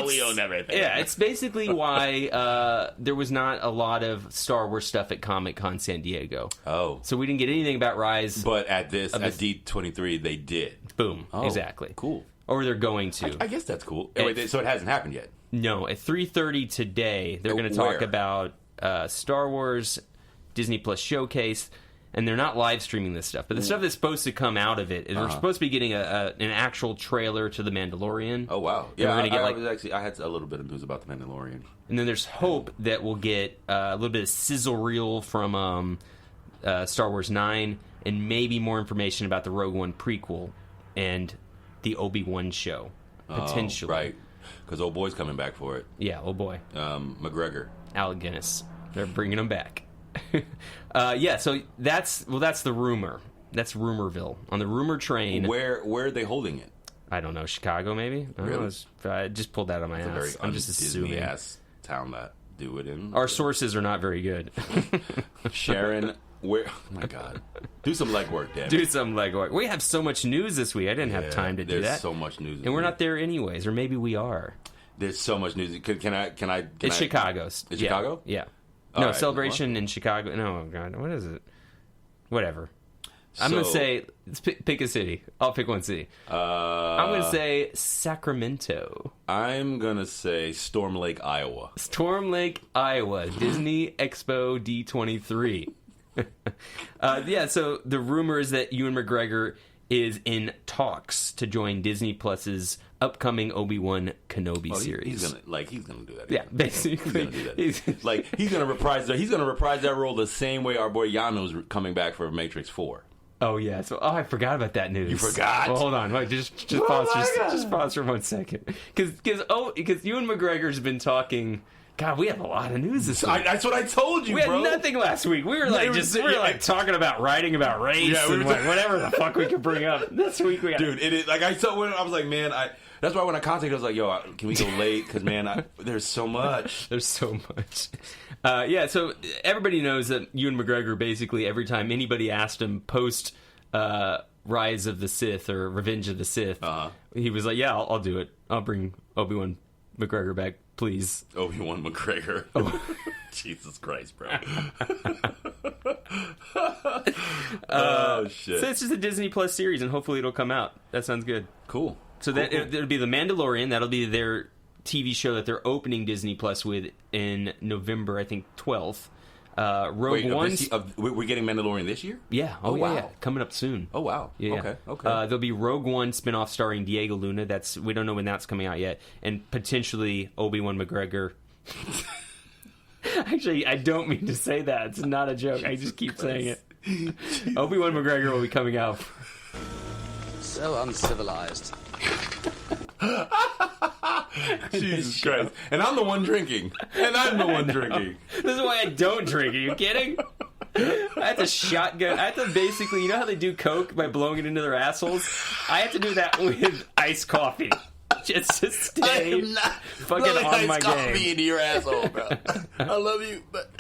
[SPEAKER 1] we own everything.
[SPEAKER 2] Yeah, it's basically why there was not a lot of Star Wars stuff at Comic-Con San Diego.
[SPEAKER 1] Oh.
[SPEAKER 2] So we didn't get anything about Rise.
[SPEAKER 1] But at D23, they did.
[SPEAKER 2] Boom.
[SPEAKER 1] Oh,
[SPEAKER 2] exactly.
[SPEAKER 1] Cool.
[SPEAKER 2] Or they're going to.
[SPEAKER 1] I guess that's cool. Wait, so it hasn't happened yet?
[SPEAKER 2] No, at 3:30 today, they're going to talk about Star Wars, Disney Plus Showcase, and they're not live streaming this stuff. But the stuff that's supposed to come out of it is we're supposed to be getting an actual trailer to The Mandalorian.
[SPEAKER 1] Oh, wow.
[SPEAKER 2] Yeah, we're gonna
[SPEAKER 1] get I had a little bit of news about The Mandalorian.
[SPEAKER 2] And then there's hope that we'll get a little bit of sizzle reel from Star Wars 9 and maybe more information about the Rogue One prequel and the Obi-Wan show, potentially.
[SPEAKER 1] Oh, right. Because old boy's coming back for it.
[SPEAKER 2] Yeah, old boy.
[SPEAKER 1] McGregor.
[SPEAKER 2] Alec Guinness. They're bringing him back. Yeah, so that's the rumor. That's Rumorville. On the rumor train.
[SPEAKER 1] Where are they holding it?
[SPEAKER 2] I don't know. Chicago, maybe? I don't
[SPEAKER 1] Really?
[SPEAKER 2] know. I just pulled that out of my ass. I'm just assuming.
[SPEAKER 1] Disney-ass town that do it in.
[SPEAKER 2] Our sources are not very good.
[SPEAKER 1] Sharon, where... Oh, my God. Do some legwork, damn it.
[SPEAKER 2] Do some legwork. We have so much news this week. I didn't have time to do that.
[SPEAKER 1] There's so much news.
[SPEAKER 2] And we're not there anyways, or maybe we are.
[SPEAKER 1] There's so much news. Can I?
[SPEAKER 2] It's Chicago's.
[SPEAKER 1] It's Chicago?
[SPEAKER 2] Yeah.
[SPEAKER 1] All
[SPEAKER 2] No,
[SPEAKER 1] right.
[SPEAKER 2] Celebration in Chicago. No, God, what is it? Whatever. I'm going to say, pick a city. I'll pick one city. I'm going to say Sacramento.
[SPEAKER 1] I'm going to say Storm Lake, Iowa.
[SPEAKER 2] Storm Lake, Iowa. Disney Expo D23. Yeah, so the rumor is that Ewan McGregor is in talks to join Disney Plus's upcoming Obi-Wan Kenobi series.
[SPEAKER 1] He's gonna do that.
[SPEAKER 2] Yeah, basically.
[SPEAKER 1] He's gonna do that. He's gonna reprise that role the same way our boy Yano's coming back for Matrix 4.
[SPEAKER 2] Oh yeah. So I forgot about that news.
[SPEAKER 1] You forgot?
[SPEAKER 2] Well, hold on. Wait, just pause. Just pause for 1 second. Because Ewan McGregor's been talking. God, we have a lot of news this week.
[SPEAKER 1] That's what I told you,
[SPEAKER 2] we
[SPEAKER 1] bro.
[SPEAKER 2] had nothing last week. We were talking about writing about race and whatever the fuck we could bring up. This week we got...
[SPEAKER 1] Dude, it is like I was like, man, that's why when I contacted, I was like, yo, can we go late? Because man, there's so much.
[SPEAKER 2] There's so much. Yeah, so everybody knows that Ewan McGregor basically every time anybody asked him post Rise of the Sith or Revenge of the Sith, he was like, yeah, I'll do it. I'll bring Obi-Wan McGregor back, please.
[SPEAKER 1] Obi-Wan McGregor. Oh. Jesus Christ, bro. Oh, shit.
[SPEAKER 2] So it's just a Disney Plus series, and hopefully it'll come out. That sounds good.
[SPEAKER 1] Cool.
[SPEAKER 2] So
[SPEAKER 1] cool.
[SPEAKER 2] It'll be The Mandalorian. That'll be their TV show that they're opening Disney Plus with in November, I think, 12th. Rogue One.
[SPEAKER 1] We're getting Mandalorian this year?
[SPEAKER 2] Yeah.
[SPEAKER 1] Oh, wow.
[SPEAKER 2] Yeah. Coming up soon.
[SPEAKER 1] Oh, wow.
[SPEAKER 2] Yeah.
[SPEAKER 1] Okay.
[SPEAKER 2] There'll be Rogue One spinoff starring Diego Luna. We don't know when that's coming out yet. And potentially Obi-Wan McGregor. Actually, I don't mean to say that. It's not a joke. I just keep saying it. Obi-Wan McGregor will be coming out.
[SPEAKER 7] So uncivilized.
[SPEAKER 1] Jesus Christ. And I'm the one drinking.
[SPEAKER 2] This is why I don't drink. Are you kidding? I have to shotgun. I have to basically, you know how they do Coke by blowing it into their assholes? I have to do that with iced coffee. Just to stay fucking on my game.
[SPEAKER 1] Coffee into your asshole, bro. I love you, but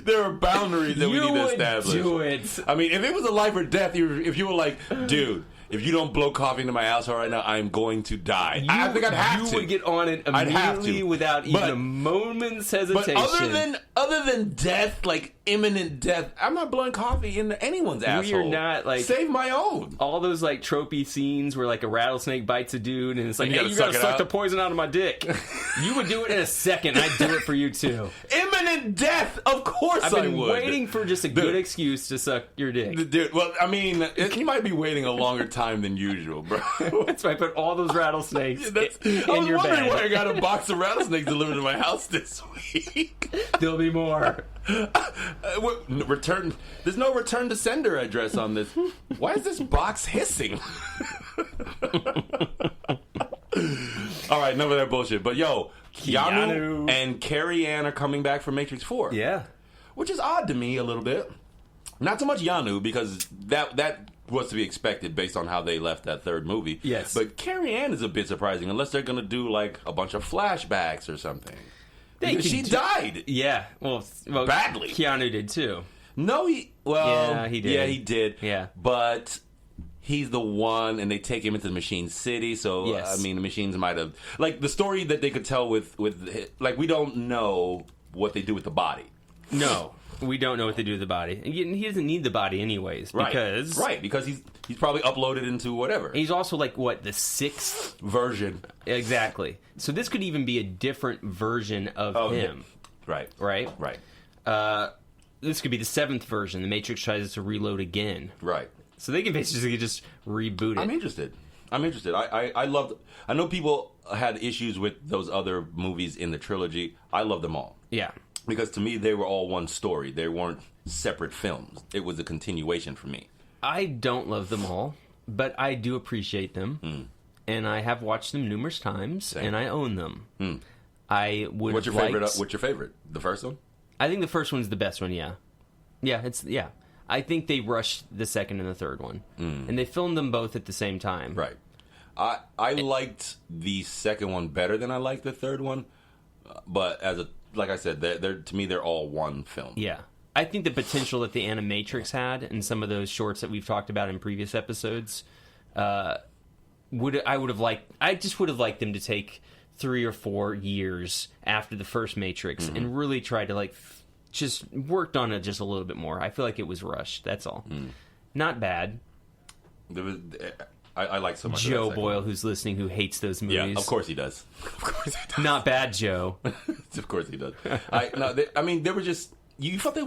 [SPEAKER 1] there are boundaries that we need to establish.
[SPEAKER 2] Do it.
[SPEAKER 1] I mean, if it was a life or death, if you were like, dude, if you don't blow coffee into my asshole right now, I'm going to die. I think I'd have to.
[SPEAKER 2] You would get on it immediately without even a moment's hesitation.
[SPEAKER 1] But other than death, like imminent death. I'm not blowing coffee into anyone's asshole.
[SPEAKER 2] You're not like
[SPEAKER 1] save my own.
[SPEAKER 2] All those like tropey scenes where like a rattlesnake bites a dude and it's like,
[SPEAKER 1] You
[SPEAKER 2] hey,
[SPEAKER 1] gotta
[SPEAKER 2] you gotta
[SPEAKER 1] suck it
[SPEAKER 2] suck
[SPEAKER 1] out.
[SPEAKER 2] the poison out of my dick. You would do it in a second. I'd do it for you too.
[SPEAKER 1] Imminent death. Of course
[SPEAKER 2] I've been
[SPEAKER 1] I would.
[SPEAKER 2] waiting for just a good excuse to suck your dick.
[SPEAKER 1] Dude, well, I mean, he might be waiting a longer time than usual, bro.
[SPEAKER 2] That's why I put all those rattlesnakes
[SPEAKER 1] I
[SPEAKER 2] in
[SPEAKER 1] was
[SPEAKER 2] your
[SPEAKER 1] wondering
[SPEAKER 2] bag.
[SPEAKER 1] why I got a box of rattlesnakes delivered to my house this week.
[SPEAKER 2] There'll be more.
[SPEAKER 1] Return. There's no return to sender address on this. Why is this box hissing? All right, enough of that bullshit. But yo, Keanu and Carrie Ann are coming back for Matrix 4.
[SPEAKER 2] Yeah.
[SPEAKER 1] Which is odd to me a little bit. Not so much Keanu, because that was to be expected based on how they left that third movie.
[SPEAKER 2] Yes.
[SPEAKER 1] But Carrie Ann is a bit surprising, unless they're going to do like a bunch of flashbacks or something. She died.
[SPEAKER 2] Yeah. Well,
[SPEAKER 1] badly.
[SPEAKER 2] Keanu did too.
[SPEAKER 1] No, he did.
[SPEAKER 2] Yeah, he did.
[SPEAKER 1] Yeah. But he's the one, and they take him into the Machine City, so,
[SPEAKER 2] Yes.
[SPEAKER 1] I mean, the machines might have... Like, the story that they could tell with... Like, we don't know what they do with the body.
[SPEAKER 2] No. We don't know what they do with the body. He doesn't need the body anyways, because...
[SPEAKER 1] Right, because he's probably uploaded into whatever.
[SPEAKER 2] He's also, like, what, the 6th?
[SPEAKER 1] Version.
[SPEAKER 2] Exactly. So this could even be a different version of him.
[SPEAKER 1] Yeah.
[SPEAKER 2] Right?
[SPEAKER 1] Right.
[SPEAKER 2] This could be the 7th version. The Matrix tries to reload again.
[SPEAKER 1] Right.
[SPEAKER 2] So they can basically just reboot it.
[SPEAKER 1] I'm interested. I loved... I know people had issues with those other movies in the trilogy. I love them all.
[SPEAKER 2] Yeah.
[SPEAKER 1] Because to me, they were all one story. They weren't separate films. It was a continuation for me.
[SPEAKER 2] I don't love them all, but I do appreciate them. And I have watched them numerous times, and I own them. I would
[SPEAKER 1] What's your favorite? What's your favorite? The first one?
[SPEAKER 2] I think the first one's the best one, yeah. Yeah. I think they rushed the second and the third one. And they filmed them both at the same time.
[SPEAKER 1] Right. I liked the second one better than I liked the third one. But like I said, to me, they're all one film.
[SPEAKER 2] Yeah. I think the potential that the Animatrix had and some of those shorts that we've talked about in previous episodes, I would have liked them to take 3 or 4 years after the first Matrix and really try to just worked on it just a little bit more. I feel like it was rushed. That's all. Not bad.
[SPEAKER 1] I like so much
[SPEAKER 2] Joe
[SPEAKER 1] of that
[SPEAKER 2] Boyle,
[SPEAKER 1] one.
[SPEAKER 2] who's listening, who hates those movies.
[SPEAKER 1] Yeah, of course he does.
[SPEAKER 2] Not bad, Joe.
[SPEAKER 1] Of course he does. They were just... You thought they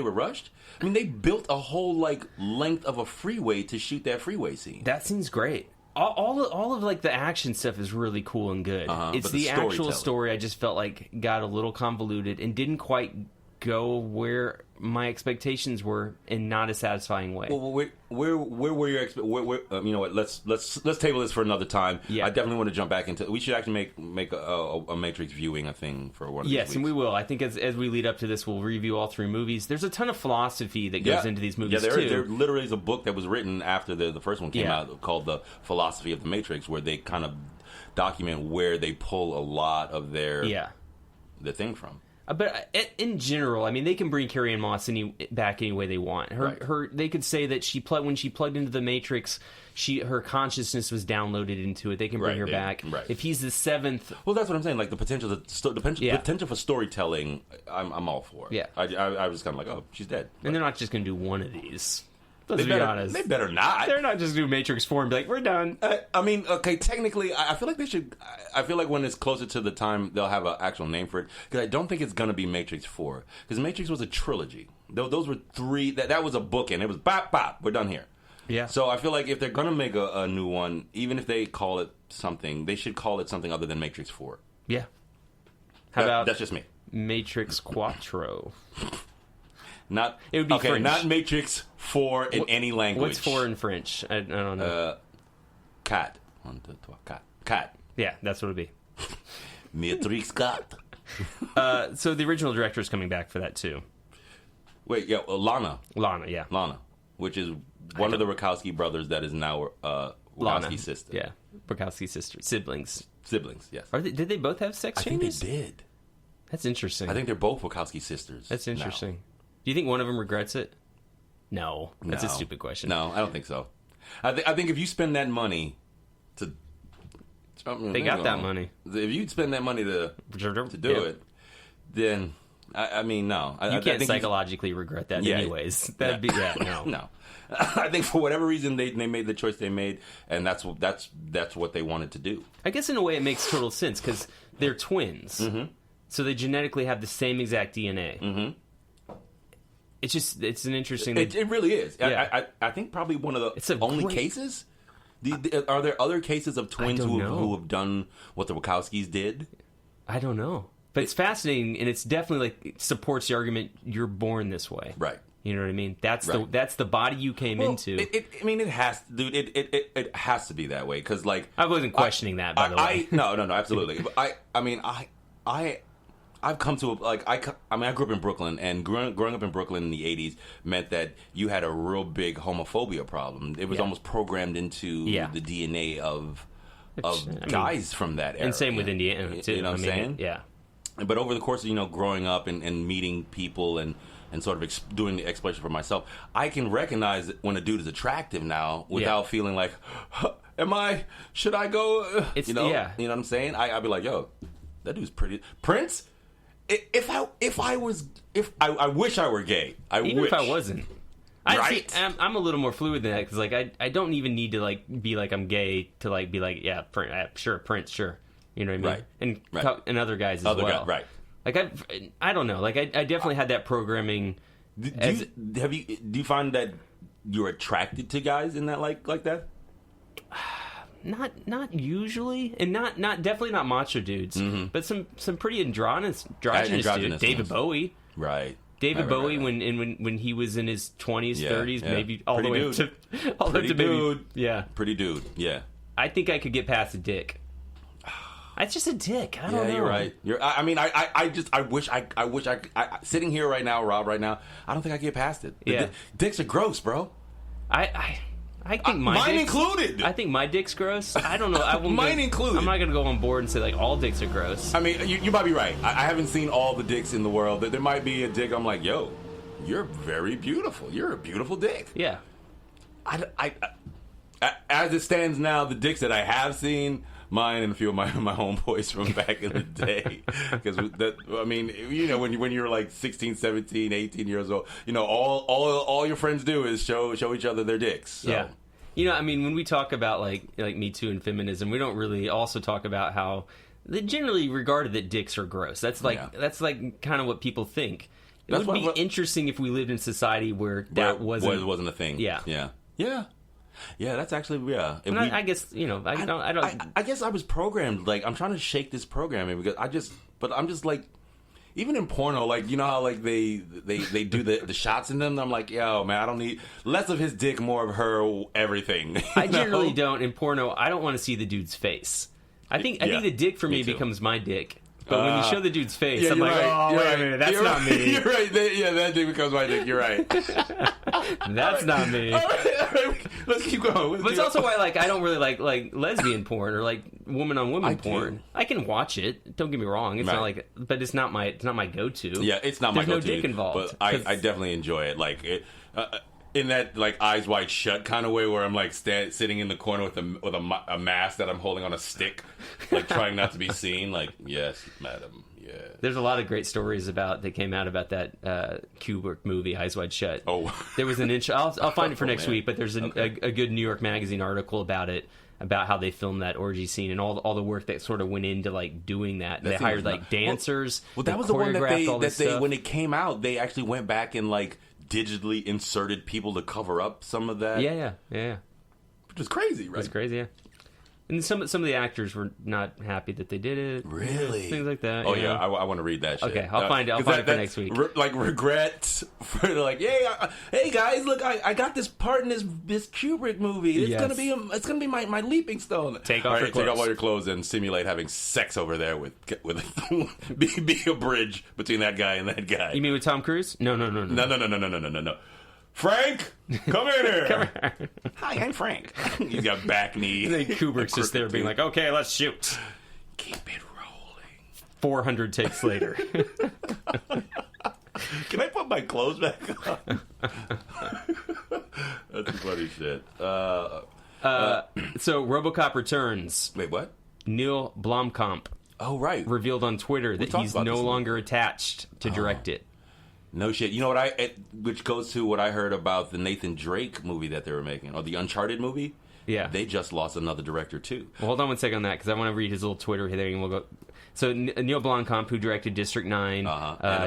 [SPEAKER 1] were rushed? I mean, they built a whole length of a freeway to shoot that freeway scene.
[SPEAKER 2] That scene's great. All of the action stuff is really cool and good. It's
[SPEAKER 1] but
[SPEAKER 2] the actual
[SPEAKER 1] storytelling.
[SPEAKER 2] story I just felt like got a little convoluted and didn't quite go where my expectations were in not a satisfying way.
[SPEAKER 1] Well, where were your you know what? Let's table this for another time.
[SPEAKER 2] Yeah.
[SPEAKER 1] I definitely want to jump back into. We should actually make a Matrix viewing a thing for one of these
[SPEAKER 2] Yes,
[SPEAKER 1] weeks.
[SPEAKER 2] and we will. I think as we lead up to this, we'll review all 3 movies. There's a ton of philosophy that goes into these movies,
[SPEAKER 1] too.
[SPEAKER 2] too.
[SPEAKER 1] There literally is a book that was written after the first one came
[SPEAKER 2] Yeah.
[SPEAKER 1] out called The Philosophy of the Matrix, where they kind of document where they pull a lot of their the thing from.
[SPEAKER 2] But in general, I mean, they can bring Carrie Ann Moss back any way they want. They could say that when she plugged into the Matrix, her consciousness was downloaded into it. They can bring her back.
[SPEAKER 1] Right.
[SPEAKER 2] If he's the 7th,
[SPEAKER 1] well, that's what I'm saying. Like the potential for storytelling, I'm all for.
[SPEAKER 2] Yeah.
[SPEAKER 1] I was kind of like, oh, she's dead.
[SPEAKER 2] and they're not just going to do one of these. Let's
[SPEAKER 1] They
[SPEAKER 2] be
[SPEAKER 1] better,
[SPEAKER 2] honest.
[SPEAKER 1] they better not.
[SPEAKER 2] They're not just do Matrix 4 and be like, we're done.
[SPEAKER 1] I mean, okay, technically, I feel like they should. I feel like when it's closer to the time, they'll have an actual name for it. Because I don't think it's going to be Matrix 4. Because Matrix was a trilogy. Those were 3. That was a bookend. It was bop, bop. We're done here.
[SPEAKER 2] Yeah.
[SPEAKER 1] So I feel like if they're going to make a new one, even if they call it something, they should call it something other than Matrix 4.
[SPEAKER 2] Yeah. How about
[SPEAKER 1] that's just me.
[SPEAKER 2] Matrix Quattro?
[SPEAKER 1] It would be
[SPEAKER 2] French.
[SPEAKER 1] Not Matrix 4 in any language.
[SPEAKER 2] What's 4 in French? I don't know.
[SPEAKER 1] Cat. 1, 2, 3, cat. Cat.
[SPEAKER 2] Yeah, that's what it would be.
[SPEAKER 1] Matrix cat.
[SPEAKER 2] So the original director is coming back for that too.
[SPEAKER 1] Wait, yeah, Lana.
[SPEAKER 2] Yeah.
[SPEAKER 1] Lana, which is one of the Wachowski brothers that is now Wachowski's sister.
[SPEAKER 2] Yeah, Wachowski's sister. Siblings,
[SPEAKER 1] yes.
[SPEAKER 2] Did they both have sex
[SPEAKER 1] I think
[SPEAKER 2] changes?
[SPEAKER 1] they did.
[SPEAKER 2] That's interesting.
[SPEAKER 1] I think they're both Wachowski sisters.
[SPEAKER 2] That's interesting. Do you think one of them regrets it? No. That's a stupid question.
[SPEAKER 1] No, I don't think so. I think if you spend that money to...
[SPEAKER 2] They got that money.
[SPEAKER 1] If you spend that money to do it, then I mean, no.
[SPEAKER 2] You can't psychologically regret that anyways. That'd be, no.
[SPEAKER 1] No. I think for whatever reason they made the choice they made, and that's what they wanted to do.
[SPEAKER 2] I guess in a way it makes total sense because they're twins, so they genetically have the same exact DNA. It's an interesting.
[SPEAKER 1] It really is.
[SPEAKER 2] Yeah.
[SPEAKER 1] I think probably one of the only cases. Are there other cases of twins who have done what the Wachowskis did?
[SPEAKER 2] I don't know, but it's fascinating, and it's definitely it supports the argument you're born this way,
[SPEAKER 1] right?
[SPEAKER 2] You know what I mean? That's the body you came into.
[SPEAKER 1] It has, dude. It has to be that way because, like,
[SPEAKER 2] I wasn't questioning that. By the way,
[SPEAKER 1] no, absolutely. But I've come to I grew up in Brooklyn, and growing up in Brooklyn in the '80s meant that you had a real big homophobia problem. It was almost programmed into the DNA of guys from that era.
[SPEAKER 2] And same with Indiana too.
[SPEAKER 1] You know what I'm saying?
[SPEAKER 2] Yeah.
[SPEAKER 1] But over the course of growing up and meeting people and sort of doing the exploration for myself, I can recognize when a dude is attractive now without feeling like, should I go? You know what I'm saying? I'd be like, yo, that dude's pretty. Prince. I wish I were gay.
[SPEAKER 2] Even if I wasn't.
[SPEAKER 1] Right?
[SPEAKER 2] I'm a little more fluid than that because I don't even need to be like I'm gay to be like sure Prince sure, you know what I mean, and other guys as well.
[SPEAKER 1] Right.
[SPEAKER 2] Like I don't know. Like I definitely had that programming.
[SPEAKER 1] Do you find that you're attracted to guys in that like that?
[SPEAKER 2] Not usually, and not definitely not macho dudes, but some pretty androgynous dudes. David Bowie,
[SPEAKER 1] right?
[SPEAKER 2] David Bowie when he was in his 20s, 30s, maybe all
[SPEAKER 1] pretty
[SPEAKER 2] the way up to
[SPEAKER 1] pretty dude.
[SPEAKER 2] Pretty
[SPEAKER 1] dude. Yeah.
[SPEAKER 2] I think I could get past a dick. It's just a dick. I don't know.
[SPEAKER 1] You're right. I wish I sitting here right now, Rob. Right now, I don't think I can get past it. Dicks are gross, bro.
[SPEAKER 2] I think
[SPEAKER 1] mine included.
[SPEAKER 2] I think my dick's gross. I don't know.
[SPEAKER 1] Mine included.
[SPEAKER 2] I'm not going to go on board and say like all dicks are gross.
[SPEAKER 1] I mean, you might be right. I haven't seen all the dicks in the world. There might be a dick I'm like, yo, you're very beautiful. You're a beautiful dick.
[SPEAKER 2] Yeah.
[SPEAKER 1] I as it stands now, the dicks that I have seen, mine and a few of my homeboys from back in the day. Because when you're like 16, 17, 18 years old, all your friends do is show each other their dicks. So.
[SPEAKER 2] Yeah. When we talk about like Me Too and feminism, we don't really also talk about how they generally regarded that dicks are gross. That's like kind of what people think. It would be interesting if we lived in a society where that wasn't
[SPEAKER 1] a thing.
[SPEAKER 2] Yeah,
[SPEAKER 1] that's actually
[SPEAKER 2] I guess
[SPEAKER 1] I guess I was programmed. Like I'm trying to shake this programming because I'm just like, even in porno, like how like they do the shots in them. I'm like, yo, man, I don't need less of his dick, more of her everything.
[SPEAKER 2] I generally don't in porno. I don't want to see the dude's face. I think the dick for me becomes my dick. But when you show the dude's face, I'm like, oh, wait a minute, that's not me.
[SPEAKER 1] You're right. That dick becomes my dick. You're right.
[SPEAKER 2] That's not me.
[SPEAKER 1] All right. Let's keep going.
[SPEAKER 2] But it's also why I don't really like lesbian porn or like woman on woman porn. I can watch it. Don't get me wrong. It's not like, but it's not my go-to.
[SPEAKER 1] Yeah, it's not my go-to.
[SPEAKER 2] There's no dick involved.
[SPEAKER 1] But I definitely enjoy it. Like it. In that like eyes wide shut kind of way, where I'm like sitting in the corner with a mask that I'm holding on a stick, like trying not to be seen. Like, yes, madam, yeah.
[SPEAKER 2] There's a lot of great stories that came out about that Kubrick movie, Eyes Wide Shut.
[SPEAKER 1] Oh,
[SPEAKER 2] there was an I'll find it for next week, but there's a good New York Magazine article about it, about how they filmed that orgy scene and all the work that sort of went into like doing that. They hired like dancers.
[SPEAKER 1] Well, that was the one that they when it came out, they actually went back and like digitally inserted people to cover up some of that.
[SPEAKER 2] Yeah.
[SPEAKER 1] Which is crazy, right?
[SPEAKER 2] It's crazy, yeah. And some of the actors were not happy that they did it.
[SPEAKER 1] Really?
[SPEAKER 2] Things like that.
[SPEAKER 1] Oh, yeah. I want to read that shit.
[SPEAKER 2] Okay, I'll find it for next week.
[SPEAKER 1] Like, regrets for, like, hey, guys, look, I got this part in this Kubrick movie. It's gonna be my leaping stone.
[SPEAKER 2] Take off
[SPEAKER 1] all your clothes and simulate having sex over there with be a bridge between that guy and that guy.
[SPEAKER 2] You mean with Tom Cruise? No.
[SPEAKER 1] No. Frank, come in here.
[SPEAKER 2] Come here.
[SPEAKER 1] Hi, I'm Frank. He's got back knee.
[SPEAKER 2] I think Kubrick's just there being like, okay, let's shoot.
[SPEAKER 1] Keep it rolling.
[SPEAKER 2] 400 takes later.
[SPEAKER 1] Can I put my clothes back on? That's funny shit.
[SPEAKER 2] So RoboCop returns.
[SPEAKER 1] Wait, what?
[SPEAKER 2] Neil Blomkamp. revealed on Twitter that he's no longer attached to direct it.
[SPEAKER 1] No shit. You know what which goes to what I heard about the Nathan Drake movie that they were making, or the Uncharted movie.
[SPEAKER 2] Yeah.
[SPEAKER 1] They just lost another director, too.
[SPEAKER 2] Well, hold on one second on that, because I want to read his little Twitter thing, and we'll go. So, Neil Blomkamp, who directed District 9,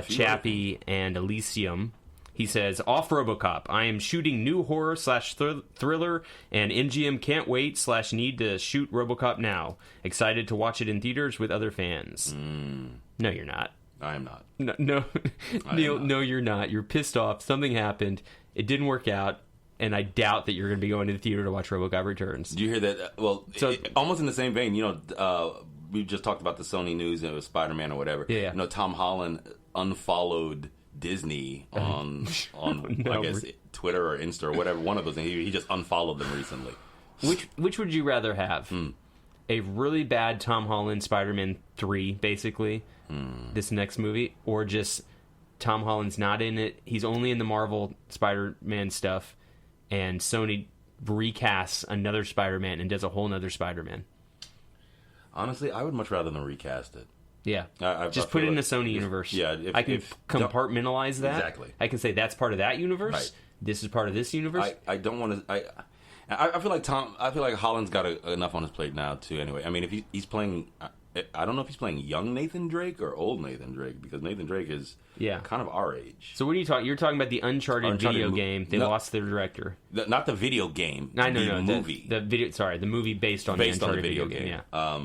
[SPEAKER 2] Chappie, and Elysium, he says, off RoboCop, I am shooting new horror/thriller, and MGM can't wait /need to shoot RoboCop now. Excited to watch it in theaters with other fans. No, you're not.
[SPEAKER 1] I am not.
[SPEAKER 2] No, Neil, no, you're not. You're pissed off. Something happened. It didn't work out. And I doubt that you're going to be going to the theater to watch RoboCop Returns.
[SPEAKER 1] Do you hear that? Well, almost in the same vein, we just talked about the Sony news and it was Spider-Man or whatever.
[SPEAKER 2] Yeah.
[SPEAKER 1] Tom Holland unfollowed Disney on I guess Twitter or Insta or whatever, one of those things. He just unfollowed them recently.
[SPEAKER 2] Which would you rather have? A really bad Tom Holland Spider-Man 3, basically, this next movie, or just Tom Holland's not in it, he's only in the Marvel Spider-Man stuff, and Sony recasts another Spider-Man and does a whole nother Spider-Man?
[SPEAKER 1] Honestly, I would much rather than recast it.
[SPEAKER 2] Yeah. Just
[SPEAKER 1] I
[SPEAKER 2] put it in
[SPEAKER 1] like,
[SPEAKER 2] a Sony universe.
[SPEAKER 1] Yeah.
[SPEAKER 2] I can compartmentalize that.
[SPEAKER 1] Exactly.
[SPEAKER 2] I can say that's part of that universe.
[SPEAKER 1] Right.
[SPEAKER 2] This is part of this universe.
[SPEAKER 1] I don't want to... I feel like Holland's got enough on his plate now, too, anyway. I mean, if he's playing... I don't know if he's playing young Nathan Drake or old Nathan Drake, because Nathan Drake is kind of our age.
[SPEAKER 2] So what are you talking? You're talking about the Uncharted video game. They lost their director.
[SPEAKER 1] Not the video game.
[SPEAKER 2] No,
[SPEAKER 1] the movie.
[SPEAKER 2] The video. Sorry, the movie based on the Uncharted video game. Yeah.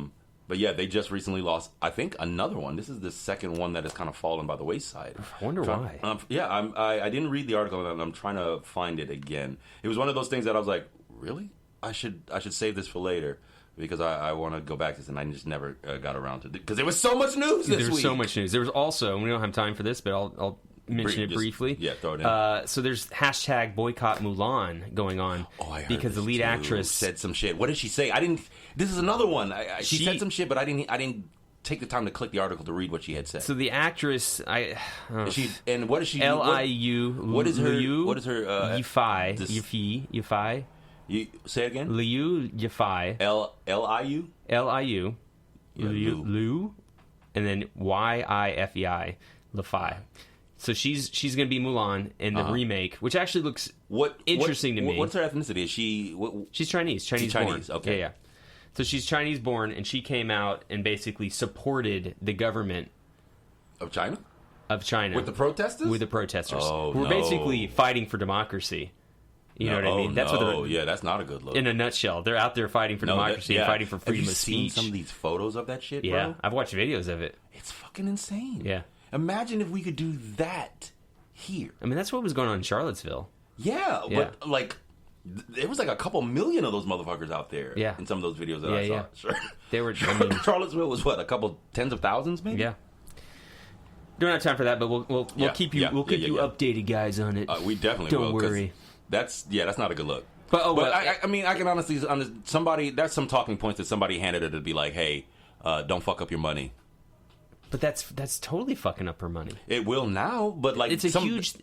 [SPEAKER 1] But yeah, they just recently lost, I think, another one. This is the second one that has kind of fallen by the wayside.
[SPEAKER 2] I wonder why.
[SPEAKER 1] I didn't read the article, and I'm trying to find it again. It was one of those things that I was like, really? I should save this for later, because I want to go back to this, and I just never got around to it. Because there was so much news this week.
[SPEAKER 2] There was so much news. There was also, and we don't have time for this, but I'll mention it briefly.
[SPEAKER 1] Yeah, throw it in.
[SPEAKER 2] So there's hashtag boycott Mulan going on.
[SPEAKER 1] Oh, I heard
[SPEAKER 2] because the lead actress
[SPEAKER 1] said some shit. What did she say? I didn't. This is another one. She said some shit, but I didn't take the time to click the article to read what she had said.
[SPEAKER 2] So the actress,
[SPEAKER 1] and what is she?
[SPEAKER 2] Liu.
[SPEAKER 1] What is her? What is her?
[SPEAKER 2] Yifei.
[SPEAKER 1] You say it again.
[SPEAKER 2] Liu Yifei.
[SPEAKER 1] Liu.
[SPEAKER 2] Liu. Liu. And then Yifei. Lefei. So she's going to be Mulan in the remake, which actually looks interesting to me.
[SPEAKER 1] What's her ethnicity? Is she?
[SPEAKER 2] She's Chinese. Chinese-born.
[SPEAKER 1] Okay.
[SPEAKER 2] Yeah. So she's Chinese-born, and she came out and basically supported the government
[SPEAKER 1] of China.
[SPEAKER 2] With
[SPEAKER 1] the protesters.
[SPEAKER 2] Who were basically fighting for democracy. You know what I mean? That's
[SPEAKER 1] that's not a good look.
[SPEAKER 2] In a nutshell, they're out there fighting for democracy and fighting for freedom of speech.
[SPEAKER 1] Have you seen some of these photos of that shit, bro?
[SPEAKER 2] Yeah, I've watched videos of it.
[SPEAKER 1] It's fucking insane.
[SPEAKER 2] Yeah.
[SPEAKER 1] Imagine if we could do that here.
[SPEAKER 2] I mean, that's what was going on in Charlottesville.
[SPEAKER 1] Yeah, but like, there was like a couple million of those motherfuckers out there.
[SPEAKER 2] Yeah.
[SPEAKER 1] In some of those videos that I saw.
[SPEAKER 2] Yeah.
[SPEAKER 1] Sure.
[SPEAKER 2] They were. I mean,
[SPEAKER 1] Charlottesville was what, a couple tens of thousands, maybe?
[SPEAKER 2] Yeah. Don't have time for that, but we'll keep you updated, guys, on it.
[SPEAKER 1] We definitely
[SPEAKER 2] don't worry.
[SPEAKER 1] That's not a good look.
[SPEAKER 2] But
[SPEAKER 1] I mean, I can honestly there's some talking points that somebody handed her to be like, hey, don't fuck up your money.
[SPEAKER 2] But that's totally fucking up her money.
[SPEAKER 1] It will now, but like
[SPEAKER 2] it's a huge,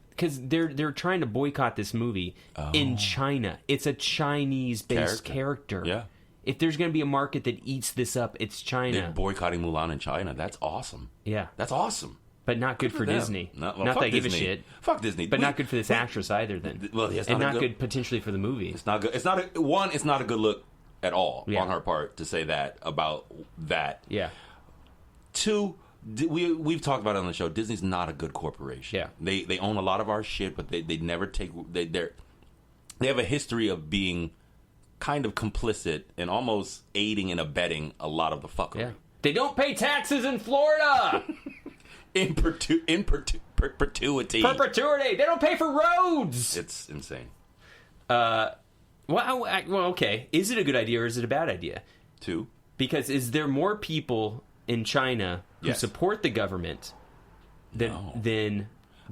[SPEAKER 2] because they're trying to boycott this movie in China. It's a Chinese-based character.
[SPEAKER 1] Yeah.
[SPEAKER 2] If there's going to be a market that eats this up, it's China.
[SPEAKER 1] They're boycotting Mulan in China. That's awesome.
[SPEAKER 2] Yeah,
[SPEAKER 1] that's awesome.
[SPEAKER 2] But not good for Disney. Not that I give a shit.
[SPEAKER 1] Fuck Disney.
[SPEAKER 2] But not good for this actress either. Then, and not good potentially for the movie.
[SPEAKER 1] It's not good. It's not a good look at all on her part to say that about that.
[SPEAKER 2] Yeah.
[SPEAKER 1] Two, we've talked about it on the show. Disney's not a good corporation.
[SPEAKER 2] Yeah.
[SPEAKER 1] They own a lot of our shit, but they never take. They have a history of being kind of complicit and almost aiding and abetting a lot of the fuckery.
[SPEAKER 2] Yeah. They don't pay taxes in Florida.
[SPEAKER 1] In perpetuity.
[SPEAKER 2] Perpetuity. They don't pay for roads.
[SPEAKER 1] It's insane.
[SPEAKER 2] Well, okay. Is it a good idea or is it a bad idea?
[SPEAKER 1] Two.
[SPEAKER 2] Because is there more people in China who support the government than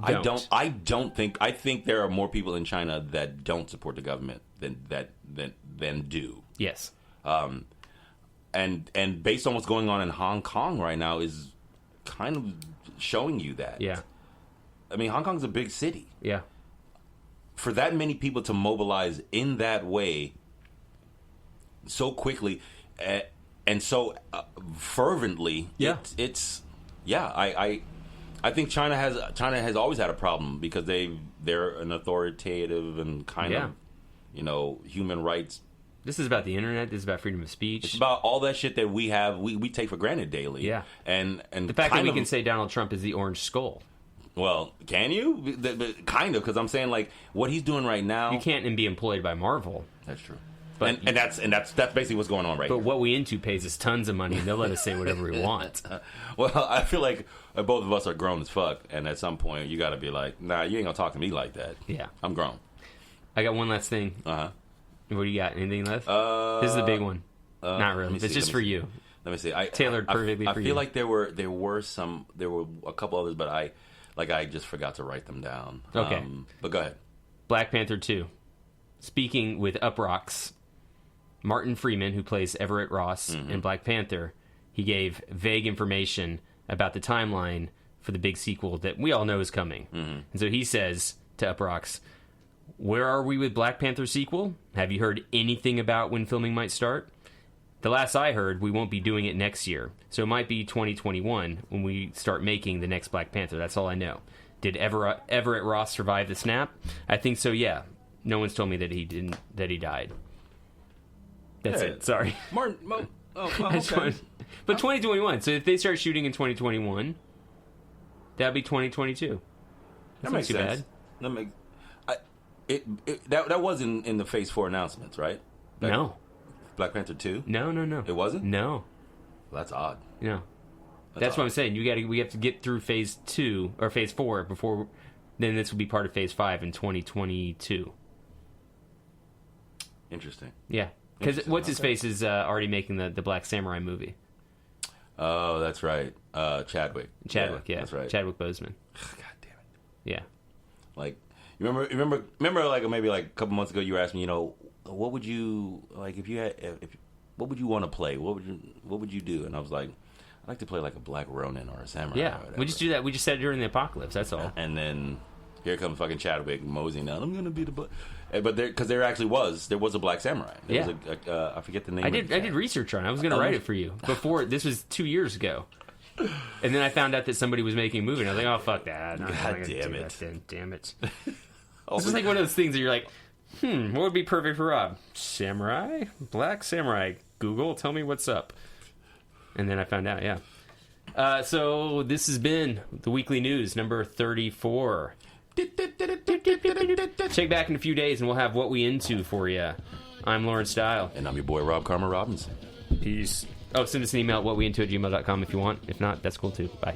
[SPEAKER 2] don't?
[SPEAKER 1] I don't think. I think there are more people in China that don't support the government than do.
[SPEAKER 2] Yes.
[SPEAKER 1] And based on what's going on in Hong Kong right now is kind of showing you that.
[SPEAKER 2] Yeah.
[SPEAKER 1] I mean, Hong Kong's a big city.
[SPEAKER 2] Yeah.
[SPEAKER 1] For that many people to mobilize in that way so quickly, and so fervently.
[SPEAKER 2] Yeah.
[SPEAKER 1] I think China has always had a problem because they're an authoritative and kind of, human rights.
[SPEAKER 2] This is about the internet. This is about freedom of speech.
[SPEAKER 1] It's about all that shit that we have, we take for granted daily.
[SPEAKER 2] Yeah.
[SPEAKER 1] And
[SPEAKER 2] the fact that we can say Donald Trump is the orange skull.
[SPEAKER 1] Well, can you? Kind of, because I'm saying, like, what he's doing right now.
[SPEAKER 2] You can't be employed by Marvel.
[SPEAKER 1] That's true.
[SPEAKER 2] But
[SPEAKER 1] and that's basically what's going on right now.
[SPEAKER 2] But What We Into pays us tons of money, and they'll let us say whatever we want.
[SPEAKER 1] Well, I feel like both of us are grown as fuck, and at some point you got to be like, nah, you ain't gonna talk to me like that.
[SPEAKER 2] Yeah.
[SPEAKER 1] I'm grown.
[SPEAKER 2] I got one last thing.
[SPEAKER 1] Uh-huh.
[SPEAKER 2] What do you got? Anything left? This is the big one. Not really. It's just for you.
[SPEAKER 1] Let me see.
[SPEAKER 2] Tailored perfectly for you.
[SPEAKER 1] I feel like there were a couple others, but I just forgot to write them down.
[SPEAKER 2] Okay.
[SPEAKER 1] But go ahead.
[SPEAKER 2] Black Panther 2. Speaking with Uproxx, Martin Freeman, who plays Everett Ross in Black Panther, he gave vague information about the timeline for the big sequel that we all know is coming. And so he says to Uproxx, "Where are we with Black Panther sequel? Have you heard anything about when filming might start? The last I heard, we won't be doing it next year. So it might be 2021 when we start making the next Black Panther. That's all I know. Did Everett Ross survive the snap? I think so, yeah. No one's told me that he didn't, that he died." That's it. Sorry.
[SPEAKER 1] Martin. Okay.
[SPEAKER 2] But 2021. So if they start shooting in 2021, that'd be 2022.
[SPEAKER 1] That makes
[SPEAKER 2] too
[SPEAKER 1] sense. That was in the Phase 4 announcements, right?
[SPEAKER 2] No.
[SPEAKER 1] Black Panther 2?
[SPEAKER 2] No.
[SPEAKER 1] It wasn't?
[SPEAKER 2] No.
[SPEAKER 1] Well, that's odd.
[SPEAKER 2] No. That's what I'm saying. We have to get through Phase 2 or Phase 4 before. Then this will be part of Phase 5 in 2022.
[SPEAKER 1] Interesting.
[SPEAKER 2] Yeah. Because what's his face is already making the Black Samurai movie.
[SPEAKER 1] Oh, that's right. Chadwick.
[SPEAKER 2] Yeah.
[SPEAKER 1] That's right.
[SPEAKER 2] Chadwick Boseman.
[SPEAKER 1] God damn it.
[SPEAKER 2] Yeah.
[SPEAKER 1] Like, you remember like maybe like a couple months ago you were asking me, what would you like what would you want to play? What would you do? And I was like, I'd like to play like a Black Ronin or a Samurai.
[SPEAKER 2] Yeah. We just do that. We just said it during the apocalypse. That's all.
[SPEAKER 1] And then here comes fucking Chadwick moseying down. I'm gonna be the but because there actually was a Black Samurai. There was I forget the name.
[SPEAKER 2] I did research on it. I was going to write it for you before. This was 2 years ago, and then I found out that somebody was making a movie, and I was like, "Oh fuck that!
[SPEAKER 1] God damn it!
[SPEAKER 2] Damn it!" This is like one of those things that you're like, what would be perfect for Rob? Samurai, Black Samurai. Google, tell me what's up. And then I found out. Yeah. So this has been the weekly news number 34. Check back in a few days and we'll have What We Into for you. I'm Lawrence Style.
[SPEAKER 1] And I'm your boy Rob Karma Robinson.
[SPEAKER 2] Peace. Oh, send us an email at whatweinto@gmail.com if you want. If not, that's cool too. Bye.